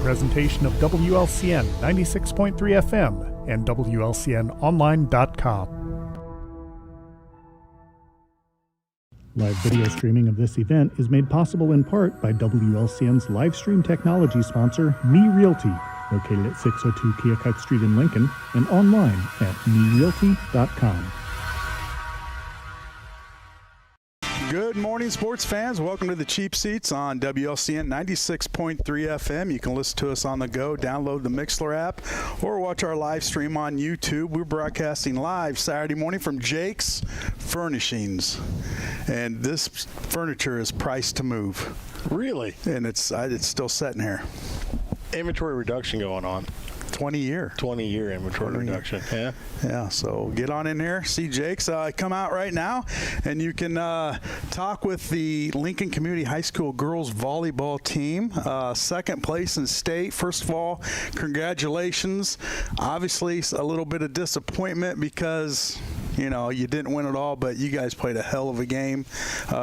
presentation of WLCN 96.3 FM and WLCNonline.com. Live video streaming of this event is made possible in part by WLCN's live stream technology sponsor, Me Realty, located at 602 Keokuk Street in Lincoln and online at merealty.com. Good morning, sports fans. Welcome to the Cheap Seats on WLCN 96.3 FM. You can listen to us on the go, download the Mixler app, or watch our live stream on YouTube. We're broadcasting live Saturday morning from Jake's Furnishings. And this furniture is priced to move. Really? And it's still sitting here. Inventory reduction going on. 20-year inventory reduction. Yeah, so get on in here, see Jake's. Come out right now, and you can talk with the Lincoln Community High School girls volleyball team. Second place in state. First of all, congratulations. Obviously, a little bit of disappointment because you didn't win it all, but you guys played a hell of a game.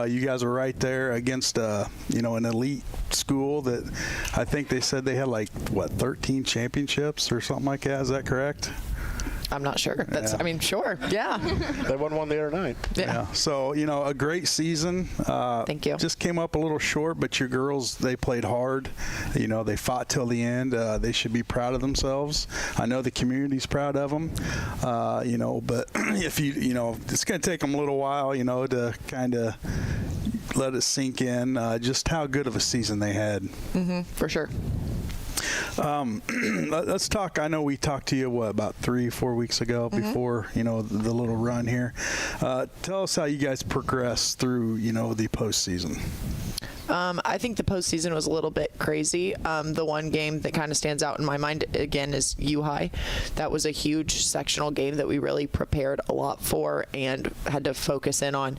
You guys were right there against, an elite school that I think they said they had 13 championships or something like that. Is that correct? I'm not sure. Sure. Yeah. They won one the other night. Yeah. So, a great season. Thank you. Just came up a little short, but your girls, they played hard. They fought till the end. They should be proud of themselves. I know the community's proud of them. But if it's going to take them a little while, to kind of let it sink in just how good of a season they had. Mm-hmm, for sure. Let's talk. I know we talked to you about 3-4 weeks ago before the little run here. Tell us how you guys progressed through the postseason. I think the postseason was a little bit crazy. The one game that kind of stands out in my mind, again, is U-High. That was a huge sectional game that we really prepared a lot for and had to focus in on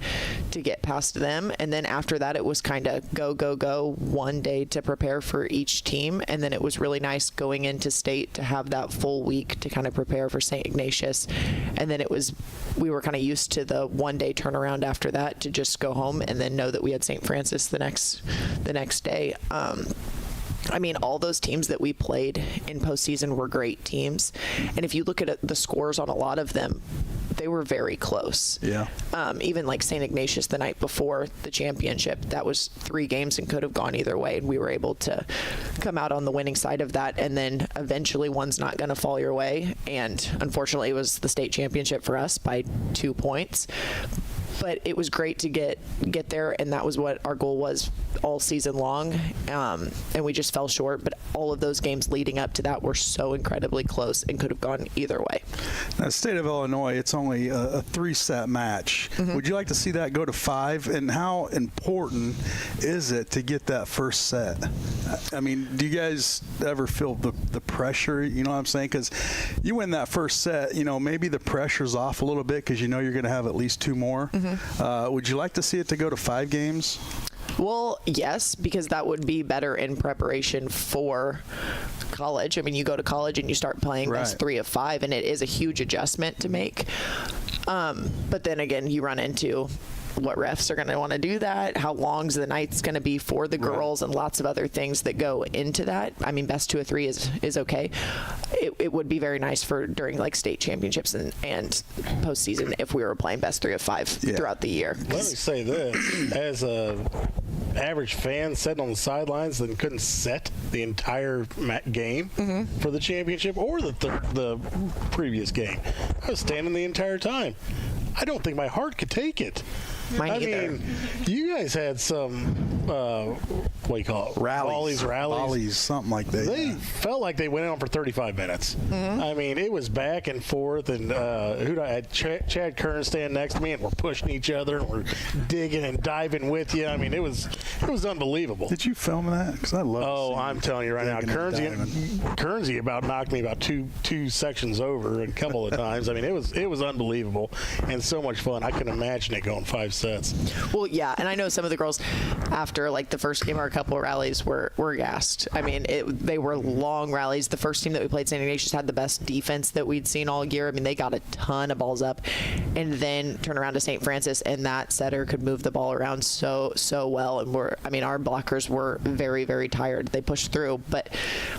to get past them. And then after that, it was kind of go one day to prepare for each team. And then it was really nice going into state to have that full week to kind of prepare for St. Ignatius. And then we were kind of used to the one day turnaround after that to just go home and then know that we had St. Francis the next day. All those teams that we played in postseason were great teams. And if you look at the scores on a lot of them, they were very close. Yeah. Even like St. Ignatius the night before the championship, that was 3 games and could have gone either way. And we were able to come out on the winning side of that. And then eventually one's not going to fall your way. And unfortunately, it was the state championship for us by 2 points. But it was great to get there, and that was what our goal was all season long. And we just fell short. But all of those games leading up to that were so incredibly close and could have gone either way. Now, State of Illinois, it's only a 3-set match. Mm-hmm. Would you like to see that go to 5? And how important is it to get that first set? Do you guys ever feel the pressure? You know what I'm saying? Because you win that first set, maybe the pressure's off a little bit because you're going to have at least 2 more. Mm-hmm. Would you like to see it to go to 5 games? Well, yes, because that would be better in preparation for college. You go to college and you start playing best 3 of 5, and it is a huge adjustment to make. But then again, you run into what refs are going to want to do that, how long's the night's going to be for the girls, and lots of other things that go into that. Best 2 of 3 is okay. It would be very nice for during state championships and postseason if we were playing best 3 of 5 throughout the year. Let me say this, as a average fan sitting on the sidelines that couldn't set the entire game for the championship or the previous game, I was standing the entire time. I don't think my heart could take it. Mine either. You guys had some, what do you call it? Rallies. Volleys, something like that. They felt like they went on for 35 minutes. Mm-hmm. It was back and forth, and I had Chad Kern stand next to me, and we're pushing each other, and we're digging and diving with you. It was unbelievable. Did you film that? Because I love. Oh, I'm telling you right now, Kernsey about knocked me about two sections over a couple of times. It was unbelievable and so much fun. I couldn't imagine it going 5 first sets. Well, yeah, and I know some of the girls after like the first game or a couple of rallies were gassed. I mean, they were long rallies. The first team that we played, St. Ignatius, had the best defense that we'd seen all year. I mean, they got a ton of balls up, and then turn around to St. Francis, and that setter could move the ball around so well. And our blockers were very, very tired. They pushed through, but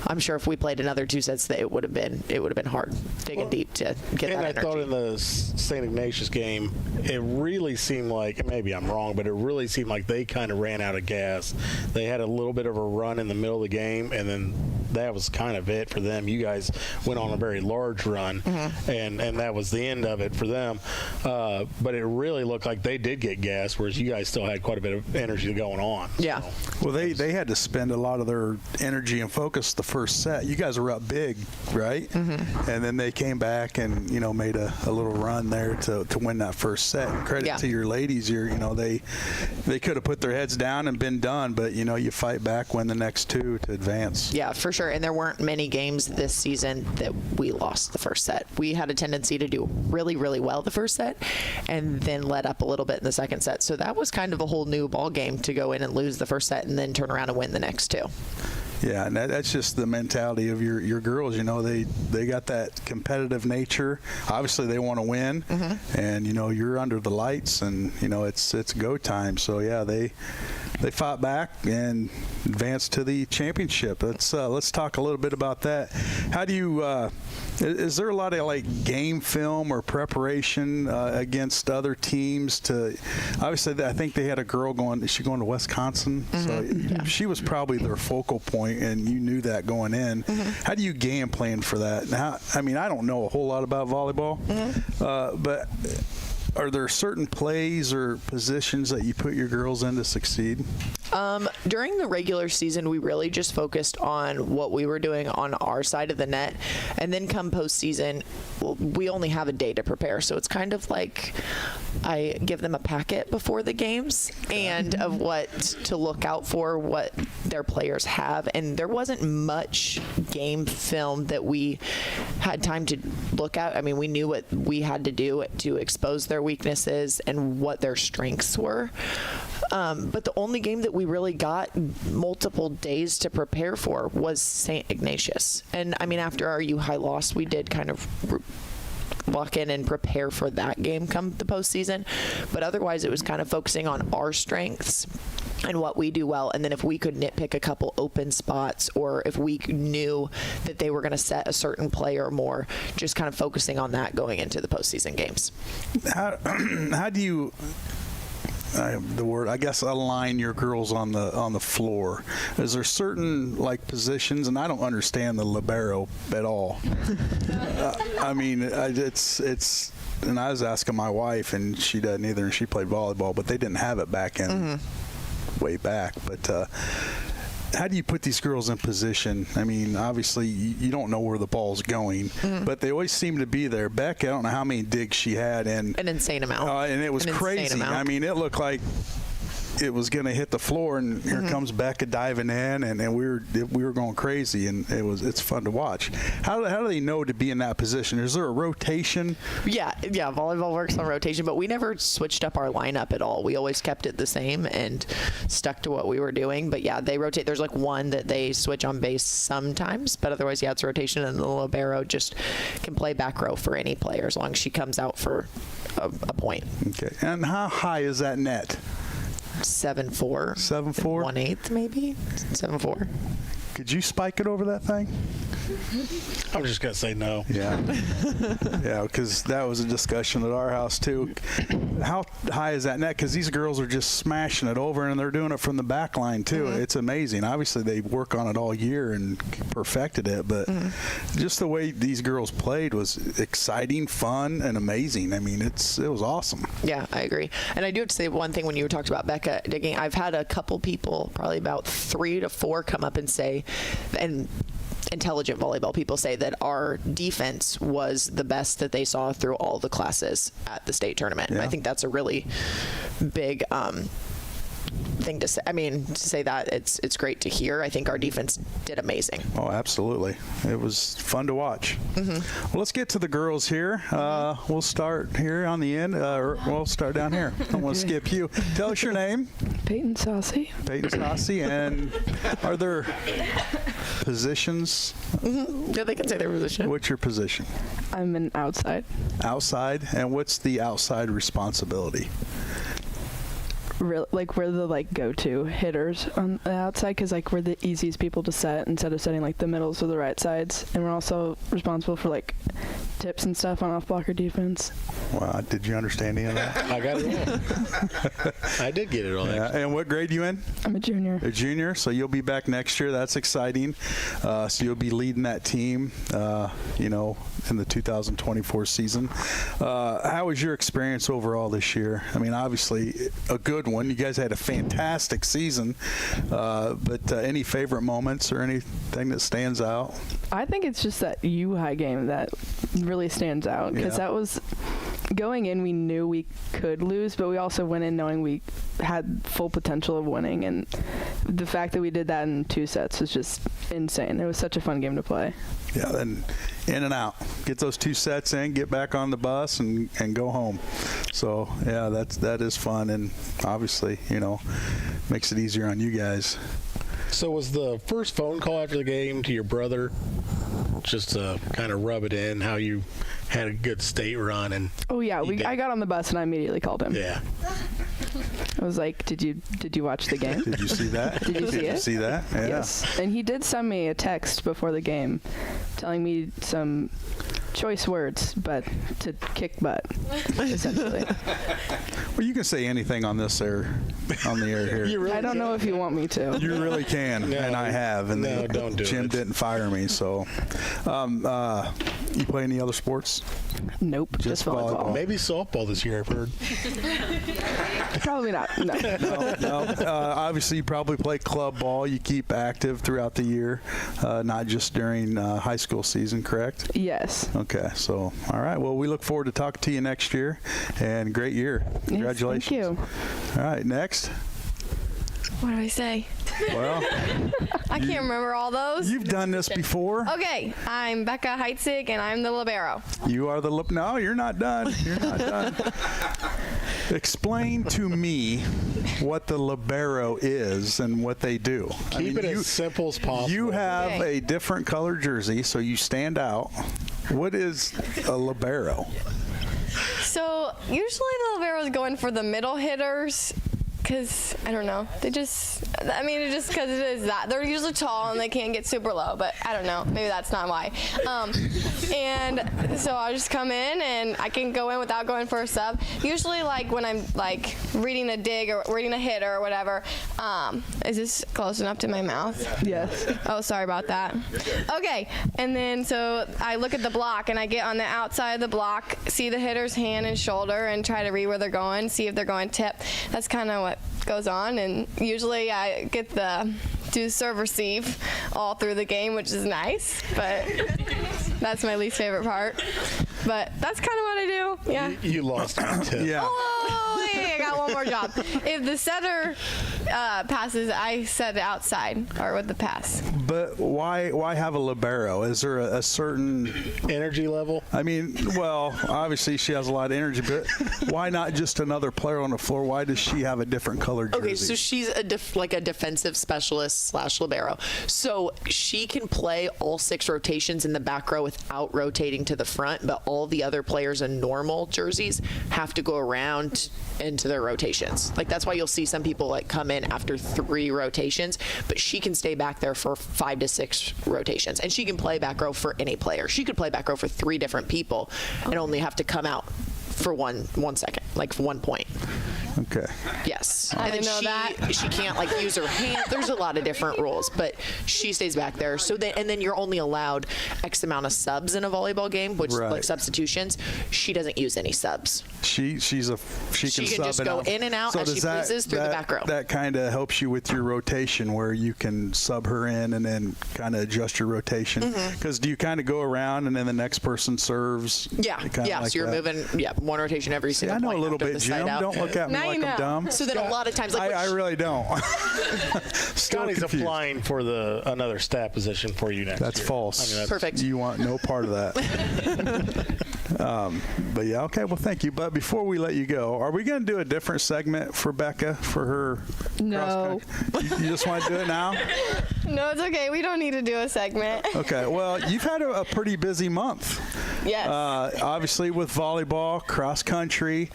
I'm sure if we played another 2 sets, that it would have been hard digging deep to get that energy. And I thought in the St. Ignatius game, it really seemed like, maybe I'm wrong, but it really seemed like they kind of ran out of gas. They had a little bit of a run in the middle of the game, and then that was kind of it for them. You guys went on a very large run, and that was the end of it for them. But it really looked like they did get gas, whereas you guys still had quite a bit of energy going on. Yeah. So. Well, they had to spend a lot of their energy and focus the first set. You guys were up big, right? And then they came back and made a little run there to win that first set. And credit to your ladies. They could have put their heads down and been done, but you fight back, win the next 2 to advance. Yeah, for sure. And there weren't many games this season that we lost the first set. We had a tendency to do really, really well the first set and then let up a little bit in the second set. So that was kind of a whole new ball game to go in and lose the first set and then turn around and win the next 2. Yeah, and that's just the mentality of your girls. They got that competitive nature. Obviously, they want to win, and you're under the lights, and it's go time. So yeah, they fought back and advanced to the championship. Let's talk a little bit about that. How do you? Is there a lot of game film or preparation against other teams? Obviously, I think they had a girl going. Is she going to Wisconsin? So she was probably their focal point, and you knew that going in. How do you game plan for that? Now, I don't know a whole lot about volleyball, but are there certain plays or positions that you put your girls in to succeed? During the regular season, we really just focused on what we were doing on our side of the net. And then come postseason, we only have a day to prepare. So it's kind of like I give them a packet before the games and of what to look out for, what their players have. And there wasn't much game film that we had time to look at. We knew what we had to do to expose their weaknesses and what their strengths were. But the only game that we really got multiple days to prepare for was St. Ignatius. And after our U High loss, we did kind of lock in and prepare for that game come the postseason. But otherwise, it was kind of focusing on our strengths and what we do well. And then if we could nitpick a couple open spots, or if we knew that they were going to set a certain player more, just kind of focusing on that going into the postseason games. How do you align your girls on the floor? Is there certain positions, and I don't understand the libero at all. It's and I was asking my wife, and she doesn't either, and she played volleyball, but they didn't have it back in way back. But how do you put these girls in position? Obviously, you don't know where the ball's going, but they always seem to be there. Beck, I don't know how many digs she had, and an insane amount. And it was crazy. It looked like it was going to hit the floor, and here comes Becca diving in, and we were going crazy, and it's fun to watch. How do they know to be in that position? Is there a rotation? Yeah. Volleyball works on rotation, but we never switched up our lineup at all. We always kept it the same and stuck to what we were doing. But yeah, they rotate. There's one that they switch on base sometimes, but otherwise, it's rotation, and the libero just can play back row for any player as long as she comes out for a point. Okay. And how high is that net? 7'4". 7'4". 1/8 maybe. 7'4". Could you spike it over that thing? I'm just going to say no. Yeah. Yeah, because that was a discussion at our house, too. How high is that net? Because these girls are just smashing it over, and they're doing it from the back line, too. It's amazing. Obviously, they work on it all year and perfected it, but just the way these girls played was exciting, fun, and amazing. It was awesome. Yeah, I agree. And I do have to say one thing when you were talking about Becca digging. I've had a couple people, probably about 3 to 4, come up and say, and intelligent volleyball people say that our defense was the best that they saw through all the classes at the state tournament. Yeah. I think that's a really big anything to say. I mean, to say that it's great to hear. I think our defense did amazing. Oh, absolutely. It was fun to watch. Well, let's get to the girls here. We'll start here on the end, or we'll start down here. I don't want to skip you. Tell us your name. Peyton Saucy. Peyton Saucy. And are there positions? Yeah, they can say their position. What's your position? I'm an outside. Outside. And what's the outside responsibility? We're the go-to hitters on the outside because we're the easiest people to set instead of setting the middles or the right sides, and we're also responsible for tips and stuff on off-blocker defense. Wow, did you understand any of that? I got it all. I did get it all. Yeah. And what grade you in? I'm a junior. A junior, so you'll be back next year. That's exciting. So you'll be leading that team, in the 2024 season. How was your experience overall this year? I mean, obviously a good one. You guys had a fantastic season, but any favorite moments or anything that stands out? I think it's just that U-High game that really stands out because that was going in. We knew we could lose, but we also went in knowing we had full potential of winning, and the fact that we did that in 2 sets was just insane. It was such a fun game to play. Yeah, then in and out. Get those 2 sets in, get back on the bus, and go home. So, yeah, that is fun, and obviously, makes it easier on you guys. So was the first phone call after the game to your brother just to kind of rub it in how you had a good state run? And oh yeah, I got on the bus and I immediately called him. Yeah. I was like, did you watch the game? Did you see that? Did you see it? Did you see that? Yeah. Yes. And he did send me a text before the game telling me some choice words, but to kick butt, essentially. Well, you can say anything on the air here. Really I don't know if you want me to. You really can, and I have. And don't do Jim it. didn't fire me, so. You play any other sports? Nope, just volleyball. Maybe softball this year, I've heard. Probably not. No. No. Obviously, you probably play club ball. You keep active throughout the year, not just during high school season, correct? Yes. Okay, so, all right. Well, we look forward to talking to you next year, and great year. Congratulations. Yes, thank you. All right, next. What do I say? Well, I can't remember all those. you've done this before. Okay, I'm Becca Heitzig, and I'm the libero. You are the no, you're not done. You're not done. Explain to me what the libero is and what they do. Keep it as simple as possible. You have Okay. a different color jersey, so you stand out. What is a libero? So usually the libero is going for the middle hitters. Because, I don't know, it just because it is that. They're usually tall and they can't get super low, but I don't know, maybe that's not why. And so I just come in and I can go in without going for a sub. Usually when I'm reading a dig or reading a hit or whatever, is this close enough to my mouth? Yes. Oh, sorry about that. Okay, and then so I look at the block and I get on the outside of the block, see the hitter's hand and shoulder and try to read where they're going, see if they're going tip. That's kind of what goes on, and usually I get do serve receive all through the game, which is nice, but that's my least favorite part. But that's kind of what I do. Yeah. You lost my tip. Yeah. Oh, yeah, I got one more job. If the setter passes, I set it outside or with the pass. But why have a libero? Is there a certain Energy level? I mean, well, obviously she has a lot of energy, but why not just another player on the floor? Why does she have a different colored jersey? Okay, so she's a defensive specialist / libero. So she can play all 6 rotations in the back row without rotating to the front, but all the other players in normal jerseys have to go around into their rotations. That's why you'll see some people come in after 3 rotations, but she can stay back there for 5 to 6 rotations, and she can play back row for any player. She could play back row for 3 different people and only have to come out for one second, for 1 point. Okay. Yes. I And then didn't know that. she can't use her hand. There's a lot of different rules, but she stays back there. So then you're only allowed X amount of subs in a volleyball game, which Right. substitutions. She doesn't use any subs. She can She can sub just it go out. in and out as she pleases through the back row. That kind of helps you with your rotation, where you can sub her in and then kind of adjust your rotation. Because do you kind of go around and then the next person serves? Yeah. Kinda Yeah. like So you're that? moving. Yeah. One rotation every See, single I know point a little after bit, the side Jim. out. Don't look at me Now like I'm dumb? So then a lot of times, like I really don't. Still Scotty's confused. applying for another staff position for you next That's year. false. I mean, perfect. You want no part of that. But yeah, okay. Well, thank you. But before we let you go, are we going to do a different segment for Becca for her? No. You just want to do it now? No, it's okay. We don't need to do a segment. Okay. Well, you've had a pretty busy month. Yes. Obviously, with volleyball, cross country,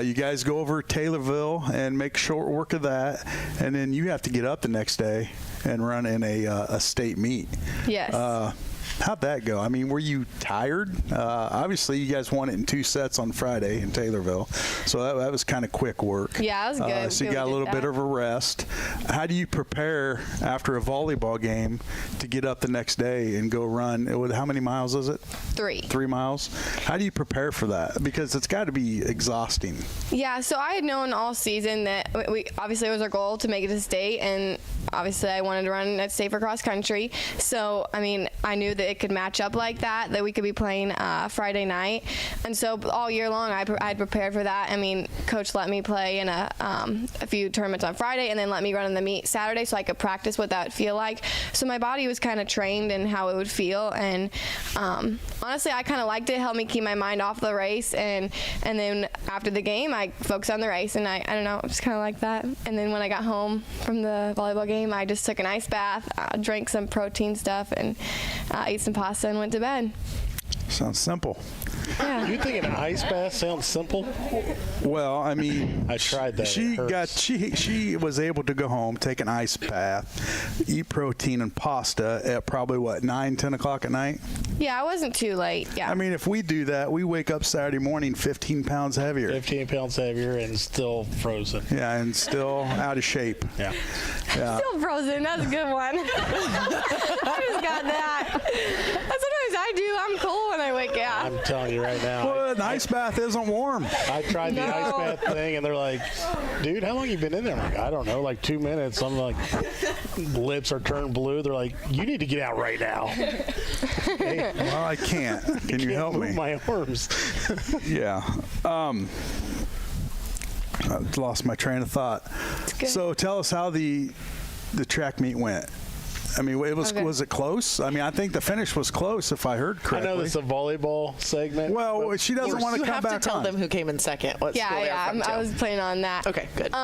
you guys go over Taylorville and make short work of that, and then you have to get up the next day and run in a state meet. Yes. How'd that go? I mean, were you tired? Obviously, you guys won it in 2 sets on Friday in Taylorville, so that was kind of quick work. Yeah, it was good. So you Good got a we did little bit that. of a rest. How do you prepare after a volleyball game to get up the next day and go run? How many miles is it? 3. 3 miles. How do you prepare for that? Because it's got to be exhausting. Yeah, so I had known all season that we obviously it was our goal to make it to state, and obviously I wanted to run at state for cross country. So I mean, I knew that it could match up like that we could be playing Friday night, and so all year long I'd prepared for that. I mean, coach let me play in a few tournaments on Friday, and then let me run in the meet Saturday, so I could practice what that would feel like. So my body was kind of trained in how it would feel, and honestly, I kind of liked it. It helped me keep my mind off the race, and then after the game, I focused on the race, and I don't know, just kind of like that. And then when I got home from the volleyball game, I just took an ice bath, drank some protein stuff, and ate some pasta and went to bed. Sounds simple. Yeah. You think an ice bath sounds simple? Well, I mean, I tried that. She It hurts. she was able to go home, take an ice bath, eat protein and pasta at probably 9, 10 o'clock at night. Yeah, I wasn't too late. Yeah. I mean, if we do that, we wake up Saturday morning 15 pounds heavier. 15 pounds heavier and still frozen. Yeah, and still out of shape. Yeah. Yeah. Still frozen. That's a good one. I just got that. Sometimes I do. I'm cold when I wake up. I'm telling you right now. Well, an ice bath isn't warm. I tried the No. ice bath thing, and they're like, dude, how long you been in there? I'm like, I don't know, like 2 minutes. I'm like, lips are turned blue. They're like, you need to get out right now. Hey, Well, I can't. Can you can't help move me? my arms. Yeah. I lost my train of thought. good. So tell us how the track meet went. I mean, Okay. was it close? I mean, I think the finish was close, if I heard I correctly. know this is a volleyball segment. Well, but she doesn't want to You come have back to tell on. them who came in second. What school Yeah, they yeah. are from, I too. was planning on that. Okay, good.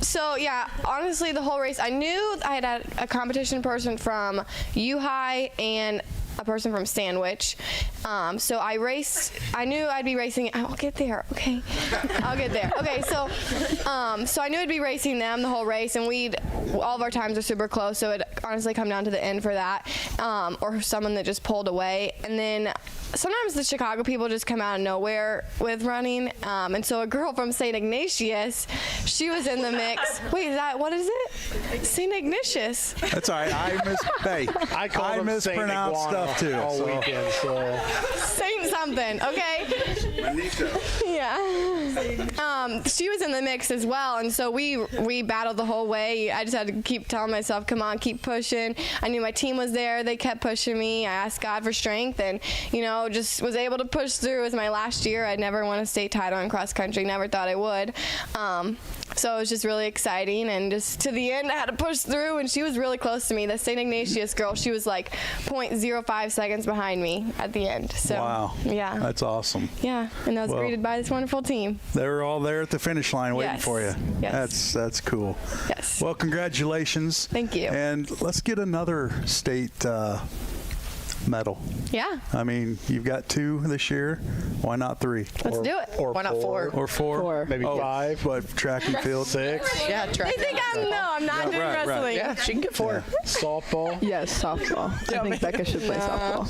So yeah, honestly, the whole race, I knew I had a competition person from U High and a person from Sandwich. So I knew I'd be racing. I'll get there. Okay, I'll get there. Okay, so I knew I'd be racing them the whole race, and all of our times are super close. So it honestly come down to the end for that, or someone that just pulled away, and then. Sometimes the Chicago people just come out of nowhere with running, and so a girl from St. Ignatius, she was in the mix. Wait, what is it? St. Ignatius. That's all right. I call them mispronounced Saint stuff too. all so. weekend. So Saint something, okay? Yeah. She was in the mix as well, and so we battled the whole way. I just had to keep telling myself, come on, keep pushing. I knew my team was there. They kept pushing me. I asked God for strength, and, just was able to push through. It was my last year. I'd never won a state title in cross country. Never thought I would. So it was just really exciting, and just to the end, I had to push through, and she was really close to me. The St. Ignatius girl, she was like 0.05 seconds behind me at the end. So, Wow. yeah. That's awesome. Yeah, and I was Well, greeted by this wonderful team. They were all there at the finish line waiting Yes. for you. Yes. That's cool. Yes. Well, congratulations. Thank you. And let's get another state medal. Yeah, I mean, you've got 2 this year. Why not 3? let's do it. or Why not 4? Or 4? Four. Maybe 5. What, track and field? 6. Yeah, They track. think I'm not doing right, right. wrestling. Yeah, she can get 4. Softball. Yes, softball. I think Becca should play softball.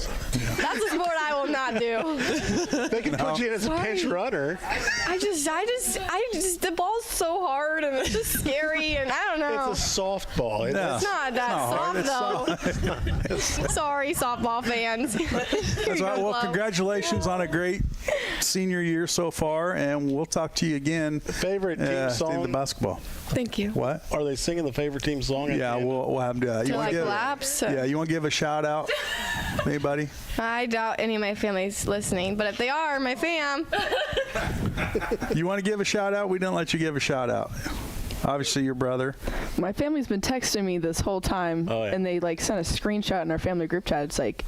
That's a sport I will not do. They can put you in as a pinch runner. I just, the ball's so hard, and it's just scary, and I don't know. It's a softball. No. It's not that hard. soft, though. Sorry, softball fans. That's right. Well, congratulations on a great senior year so far, and we'll talk to you again. Favorite team in the song? basketball. Thank you. What? Are they singing the favorite team song? Yeah, we'll have them do that. To wanna like give, laps? Yeah, you want to give a shout out? Anybody? I doubt any of my family's listening, but if they are, my fam. You want to give a shout out? We didn't let you give a shout out. Obviously, your brother. My family's been texting me this whole time, Oh, yeah. and they like sent a screenshot in our family group chat. It's like,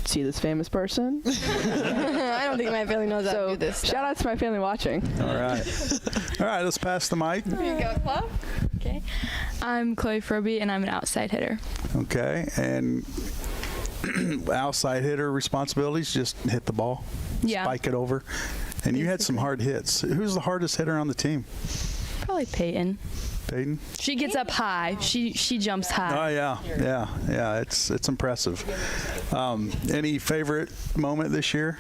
see this famous person? I don't think my family knows how to So do this stuff. shout out to my family watching. All right. All right, let's pass the mic. Here you go, Chloe. Okay. I'm Chloe Froby, and I'm an outside hitter. Okay, and outside hitter responsibilities, just hit the ball, Yeah. spike it over. And you had some hard hits. Who's the hardest hitter on the team? Probably Peyton. Peyton? She gets up high. She jumps Oh, high. yeah. It's impressive. Any favorite moment this year?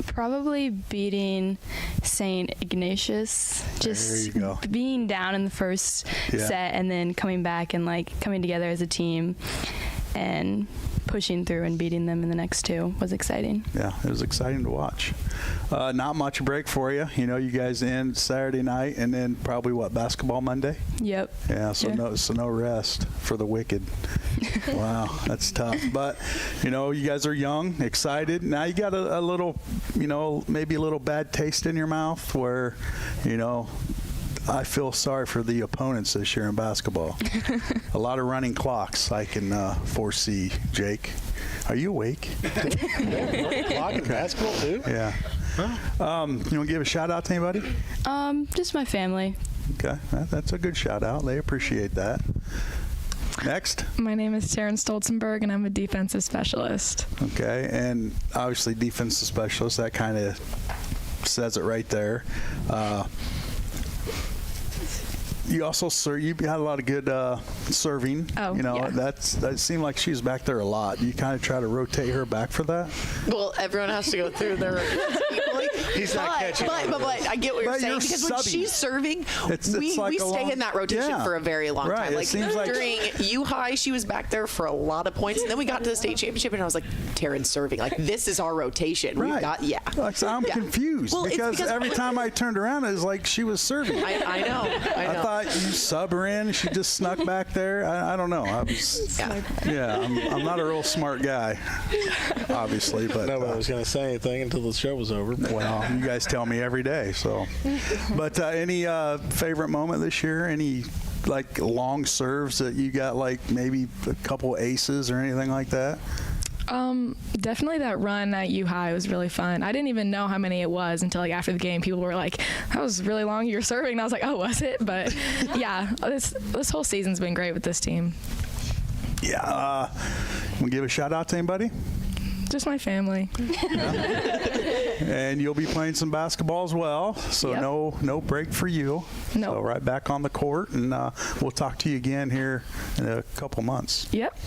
Probably beating St. Ignatius. Just There you go. being down in the first Yeah. set and then coming back and like coming together as a team and pushing through and beating them in the next two was exciting. Yeah, it was exciting to watch. Not much break for you. You know, you guys end Saturday night and then probably basketball Monday? Yep. Yeah, so Yeah. no rest for the wicked. Wow, that's tough. But, you know, you guys are young, excited. Now you got a little, you know, maybe a little bad taste in your mouth where, you know, I feel sorry for the opponents this year in basketball. A lot of running clocks I can foresee, Jake. Are you awake? Clock in basketball too? Yeah. You want to give a shout out to anybody? Just my family. Okay, that's a good shout out. They appreciate that. Next. My name is Taryn Stolzenberg, and I'm a defensive specialist. Okay, and obviously defensive specialist, that kind of says it right there. You also, you had a lot of good serving. Oh, you know, yeah. that seemed like she's back there a lot. You kind of try to rotate her back for that. Well, everyone has to go through their equally. He's not catching on But I get what you're But saying you're because when subbing. she's serving, It's we like a stay long- in that rotation yeah. for a very long Right, time. it Like seems like- during U High, she was back there for a lot of points, and then we got to the state championship, and I was like, Taryn's serving. Like this is our rotation. We've Right. got Like, so I'm Yeah. confused Well, it's because every time I turned around, it was like she was serving. I know. I thought you sub her in. She just snuck back there. I don't know. I'm not a real smart guy, obviously. But Nobody was going to say anything until the show was over. well, you guys tell me every day. So, but any favorite moment this year? Any like long serves that you got? Like maybe a couple aces or anything like that? Definitely that run at U High was really fun. I didn't even know how many it was until like after the game. People were like, "That was really long. You're serving." And I was like, "Oh, was it?" But yeah, this whole season's been great with this team. Yeah. Want to give a shout out to anybody? Just my family. And you'll be playing some basketball as well, so Yep. no break for you. No. So right back on the court, and we'll talk to you again here in a couple months. Yep.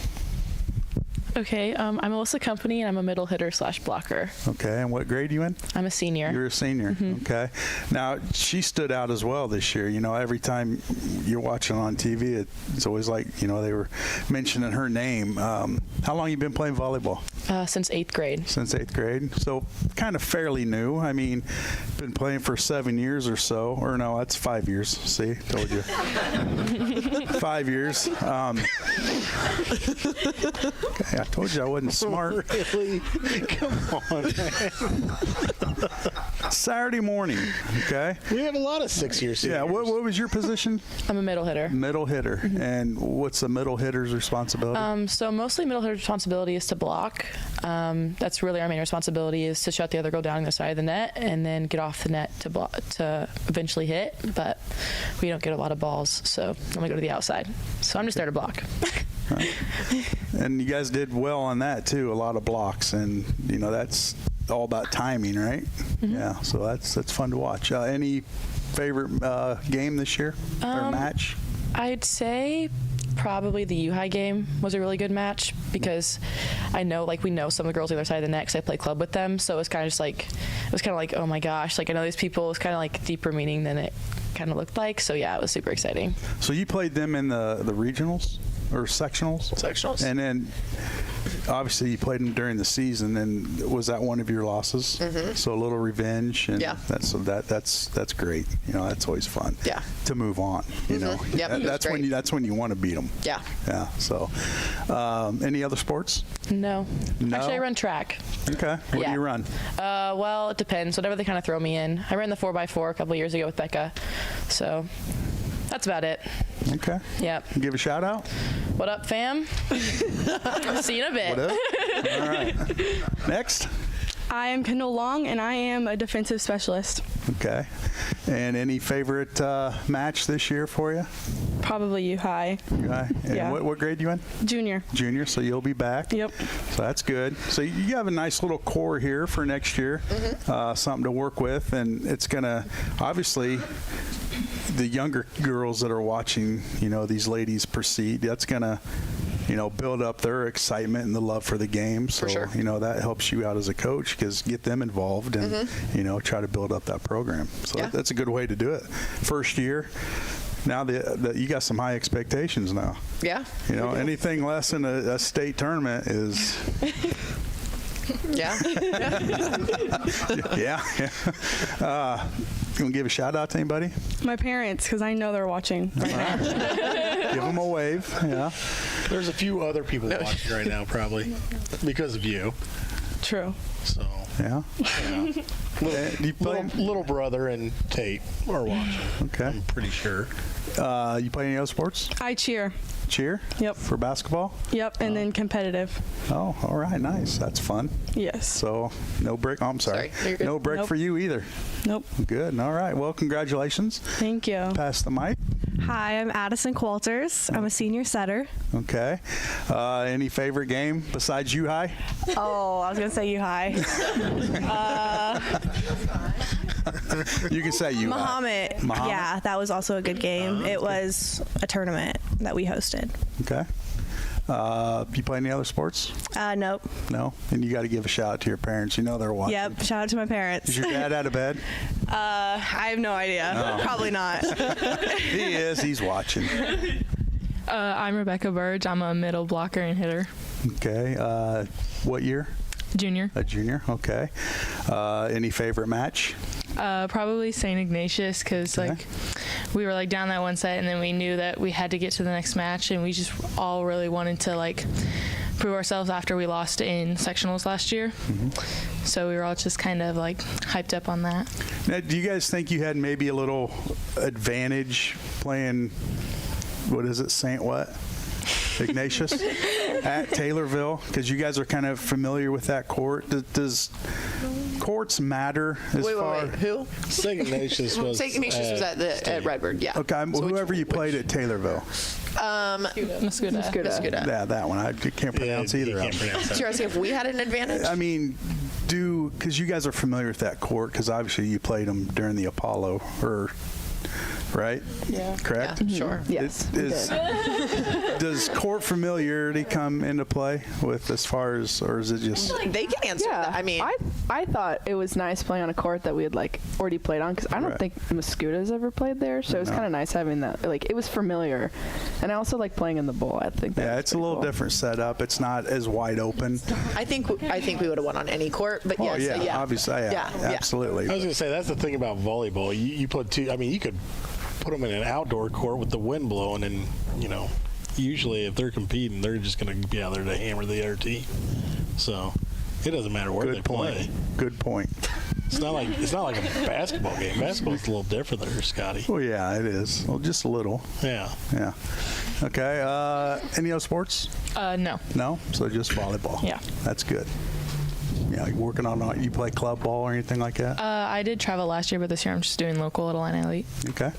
Okay, I'm Melissa Company, and I'm a middle hitter / blocker. Okay, and what grade are you in? I'm a senior. You're a senior. Okay. Now, she stood out as well this year. You know, every time you're watching on TV, it's always like, you know, they were mentioning her name. How long you been playing volleyball? Since 8th grade. Since 8th grade. So kind of fairly new. I mean, been playing for 7 years or so. Or no, that's 5 years. See, told you. 5 years. Okay, I told you I wasn't smart. Really? Come on, man. Saturday morning, okay? We have a lot of 6-year seniors. Yeah, what was your position? I'm a middle hitter. Middle hitter. And what's the middle hitter's responsibility? So mostly middle hitter's responsibility is to block. That's really our main responsibility, is to shut the other girl down on the side of the net and then get off the net to block, to eventually hit. But we don't get a lot of balls, so I'm going to go to the outside. So I'm just there to block. And you guys did well on that too, a lot of blocks, and you know that's all about timing, right? Yeah, so that's fun to watch. Any favorite game this year or match? I'd say probably the U High game was a really good match because I know, like, we know some of the girls on the other side of the net because I play club with them, so it was kind of just like, oh my gosh, like I know these people. It was kind of like deeper meaning than it kind of looked like. So yeah, it was super exciting. So you played them in the regionals or sectionals? Sectionals. And then obviously you played them during the season, and was that one of your losses? Mm-hmm. So a little revenge, and Yeah. that's great. You know, that's always fun. Yeah. To move on. You know, Yep, it was that's when great. that's when you want to beat them. Yeah. Yeah. So, any other sports? No. No? Actually, I run track. Okay. What do Yeah. you run? Well, it depends. Whatever they kind of throw me in. I ran the 4x4 a couple years ago with Becca. So that's about it. Okay. Yep. Give a shout out. What up, fam? See you in a bit. What up? All right. Next. I am Kendall Long, and I am a defensive specialist. Okay. And any favorite match this year for you? Probably U High. Okay. And Yeah. what grade you in? Junior. Junior, so you'll be back. Yep. So that's good. So you have a nice little core here for next year, something to work with, and it's going to, obviously, the younger girls that are watching, you know, these ladies proceed, that's going to, you know, build up their excitement and the love for the game. So, For sure. you know, that helps you out as a coach because get them involved and, you know, try to build up that program. So Yeah. that's a good way to do it. First year. Now you got some high expectations now. Yeah. You know, anything less than a state tournament is, Yeah. yeah. You want to give a shout out to anybody? My parents, because I know they're watching right now. Give them a wave. Yeah. There's a few other people watching right now, probably because of you. True. So, Yeah. Do you play? little brother and Tate are watching. Okay. I'm pretty sure. You play any other sports? I cheer. Cheer? Yep. For basketball? Yep, and then competitive. Oh, all right. Nice. That's fun. Yes. So, no break. Oh, I'm sorry. Sorry, you're good. No break Nope. for you either. Nope. Good. All right. Well, congratulations. Thank you. Pass the mic. Hi, I'm Addison Qualters. I'm a senior setter. Okay. Any favorite game besides U High? Oh, I was going to say U High. You can say U High. Muhammad. Yeah, that was also a good game. It was a tournament that we hosted. Okay. You play any other sports? Nope. No? And you got to give a shout out to your parents. You know they're watching. Yep. Shout out to my parents. Is your dad out of bed? I have no idea. Probably not. He is. He's watching. I'm Rebecca Burge. I'm a middle blocker and hitter. Okay. What year? Junior. A junior. Okay. Any favorite match? Probably St. Ignatius because like we were like down that one set and then we knew that we had to get to the next match and we just all really wanted to like prove ourselves after we lost in sectionals last year. So we were all just kind of like hyped up on that. Now, do you guys think you had maybe a little advantage playing, what is it, St. what? Ignatius at Taylorville? Because you guys are kind of familiar with that court. Does courts matter as far? Wait. Who? St. Ignatius was. St. Ignatius was at Redbird. Yeah. Okay, So whoever you played at Taylorville. Muscuda. Yeah, that one. I can't pronounce either of them. So you're asking if we had an advantage? I mean, because you guys are familiar with that court, because obviously you played them during the Apollo, right? Yeah. Correct? Yeah, sure. Yes. Does court familiarity come into play with as far as, or is it just? They can answer Yeah, that. I mean, I thought it was nice playing on a court that we had like already played on because I don't Right. think Muscuta's ever played there, so it was No. kind of nice having that. Like it was familiar, and I also like playing in the bowl. I think that Yeah, was it's a pretty little cool. different setup. It's not as wide open. I think we would have won on any court, but Oh yes, yeah, obviously, yeah, absolutely. I was going to say that's the thing about volleyball. You put two. I mean, you could put them in an outdoor court with the wind blowing, and you know, usually if they're competing, they're just going to be out there to hammer the other team. So it doesn't matter where they Good point. play. Good point. It's not like a basketball game. Basketball's a little different there, Scotty. Well, yeah, it is. Well, just a little. Yeah. Yeah. Okay. Any other sports? No. No. So just volleyball. Yeah. That's good. Yeah, you working on? You play club ball or anything like that? I did travel last year, but this year I'm just doing local at Illini Elite. Okay.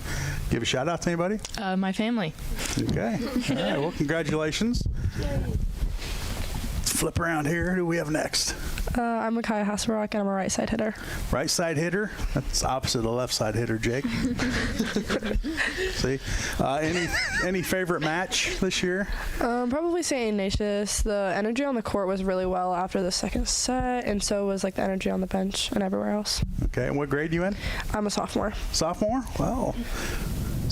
Give a shout out to anybody? My family. Okay. All right. Well, congratulations. Let's flip around here. Who do we have next? I'm Micaiah Hasselrock, and I'm a right side hitter. Right side hitter. That's opposite of the left side hitter, Jake. See? Any favorite match this year? Probably St. Ignatius. The energy on the court was really well after the second set, and so was like the energy on the bench and everywhere else. Okay. And what grade you in? I'm a sophomore. Sophomore? Wow.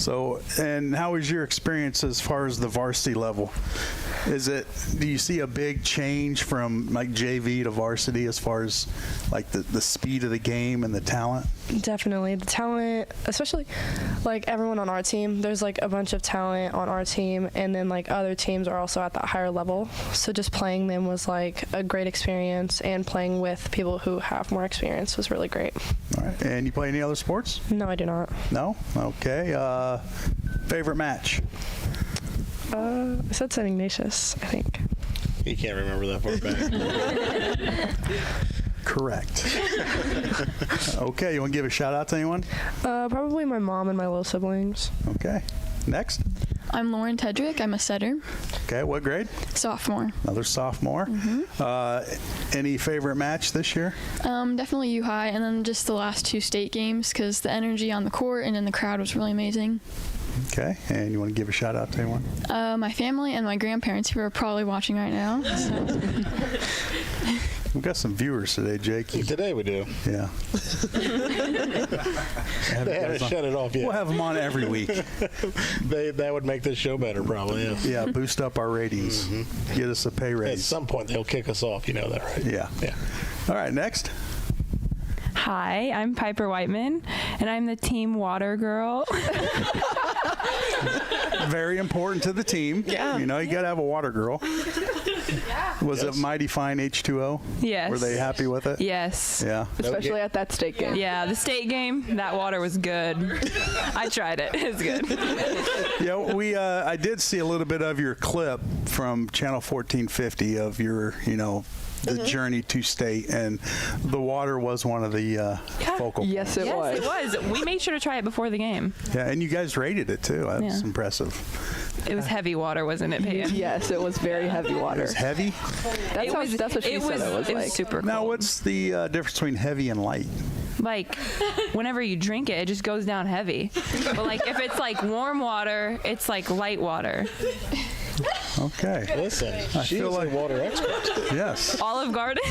So, and how was your experience as far as the varsity level? Do you see a big change from like JV to varsity as far as like the speed of the game and the talent? Definitely. The talent, especially like everyone on our team, there's like a bunch of talent on our team, and then like other teams are also at that higher level. So just playing them was like a great experience, and playing with people who have more experience was really great. All right. And you play any other sports? No, I do not. No? Okay. Favorite match? I said St. Ignatius, I think. He can't remember that far back. Correct. Okay, you want to give a shout out to anyone? Probably my mom and my little siblings. Okay. Next. I'm Lauren Tedrick. I'm a setter. Okay, what grade? Sophomore. Another sophomore. Any favorite match this year? Definitely U High, and then just the last 2 state games because the energy on the court and in the crowd was really amazing. Okay, and you want to give a shout out to anyone? My family and my grandparents who are probably watching right now. So. We've got some viewers today, Jake. Today we do. Yeah. They haven't shut it off yet. We'll have them on every week. That would make this show better, probably. Yeah. Yeah, boost up our ratings. Get us a pay raise. At some point, they'll kick us off. You know that, right? Yeah. Yeah. All right, next. Hi, I'm Piper Whiteman, and I'm the team water girl. Very important to the team. Yeah. You know, you got to have a water girl. Was it Mighty Fine H2O? Yes. Were they happy with it? Yes. Yeah. Especially at that state game. Yeah, the state game, that water was good. I tried it. It was good. Yeah, I did see a little bit of your clip from Channel 1450 of your, the journey to state, and the water was one of the focal points. Yes, it was. It was. We made sure to try it before the game. Yeah, and you guys rated it too. That's impressive. It was heavy water, wasn't it, Peyton? Yes, it was very heavy water. It was heavy? That's what she said it was like. Super cold. Now, what's the difference between heavy and light? Like, whenever you drink it, it just goes down heavy. But, like, if it's, like, warm water, it's, like, light water. Okay. Listen, she's a water expert. Yes. Olive Garden,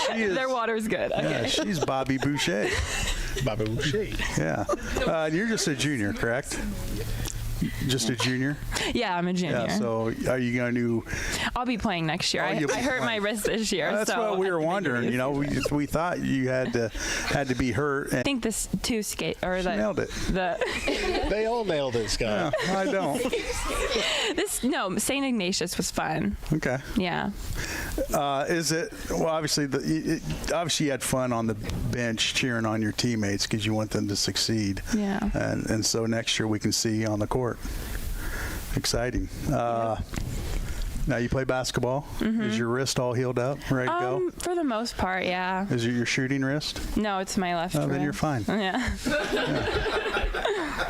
their water's good. Okay. Yeah, she's Bobby Boucher. Bobby Boucher. Yeah. You're just a junior, correct? Just a junior? Yeah, I'm a junior. Yeah, so are you going to... I'll be playing next year. I hurt my wrist this year. That's what we were wondering. We thought you had to be hurt. I think this two skate or she nailed it. They all nailed it, Scott. Yeah, I don't. St. Ignatius was fun. Okay. Yeah. Is it obviously obviously you had fun on the bench cheering on your teammates because you want them to succeed. Yeah. And so next year we can see you on the court. Exciting. Now you play basketball. Is your wrist all healed up, ready to go? For the most part, yeah. Is it your shooting wrist? No, it's my left wrist. Then you're fine. Yeah.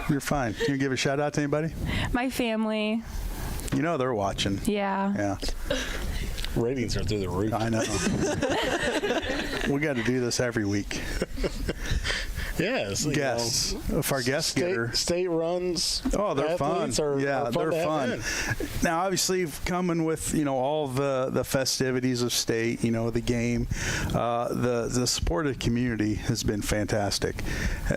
You're fine. Can you give a shout out to anybody? My family. They're watching. Yeah. Yeah. Ratings are through the roof. I know. We got to do this every week. Yes. Guests. If our guests get her. State runs. Oh, they're fun. Are they're fun. Now, obviously, coming with all the festivities of state, the game, the support of the community has been fantastic.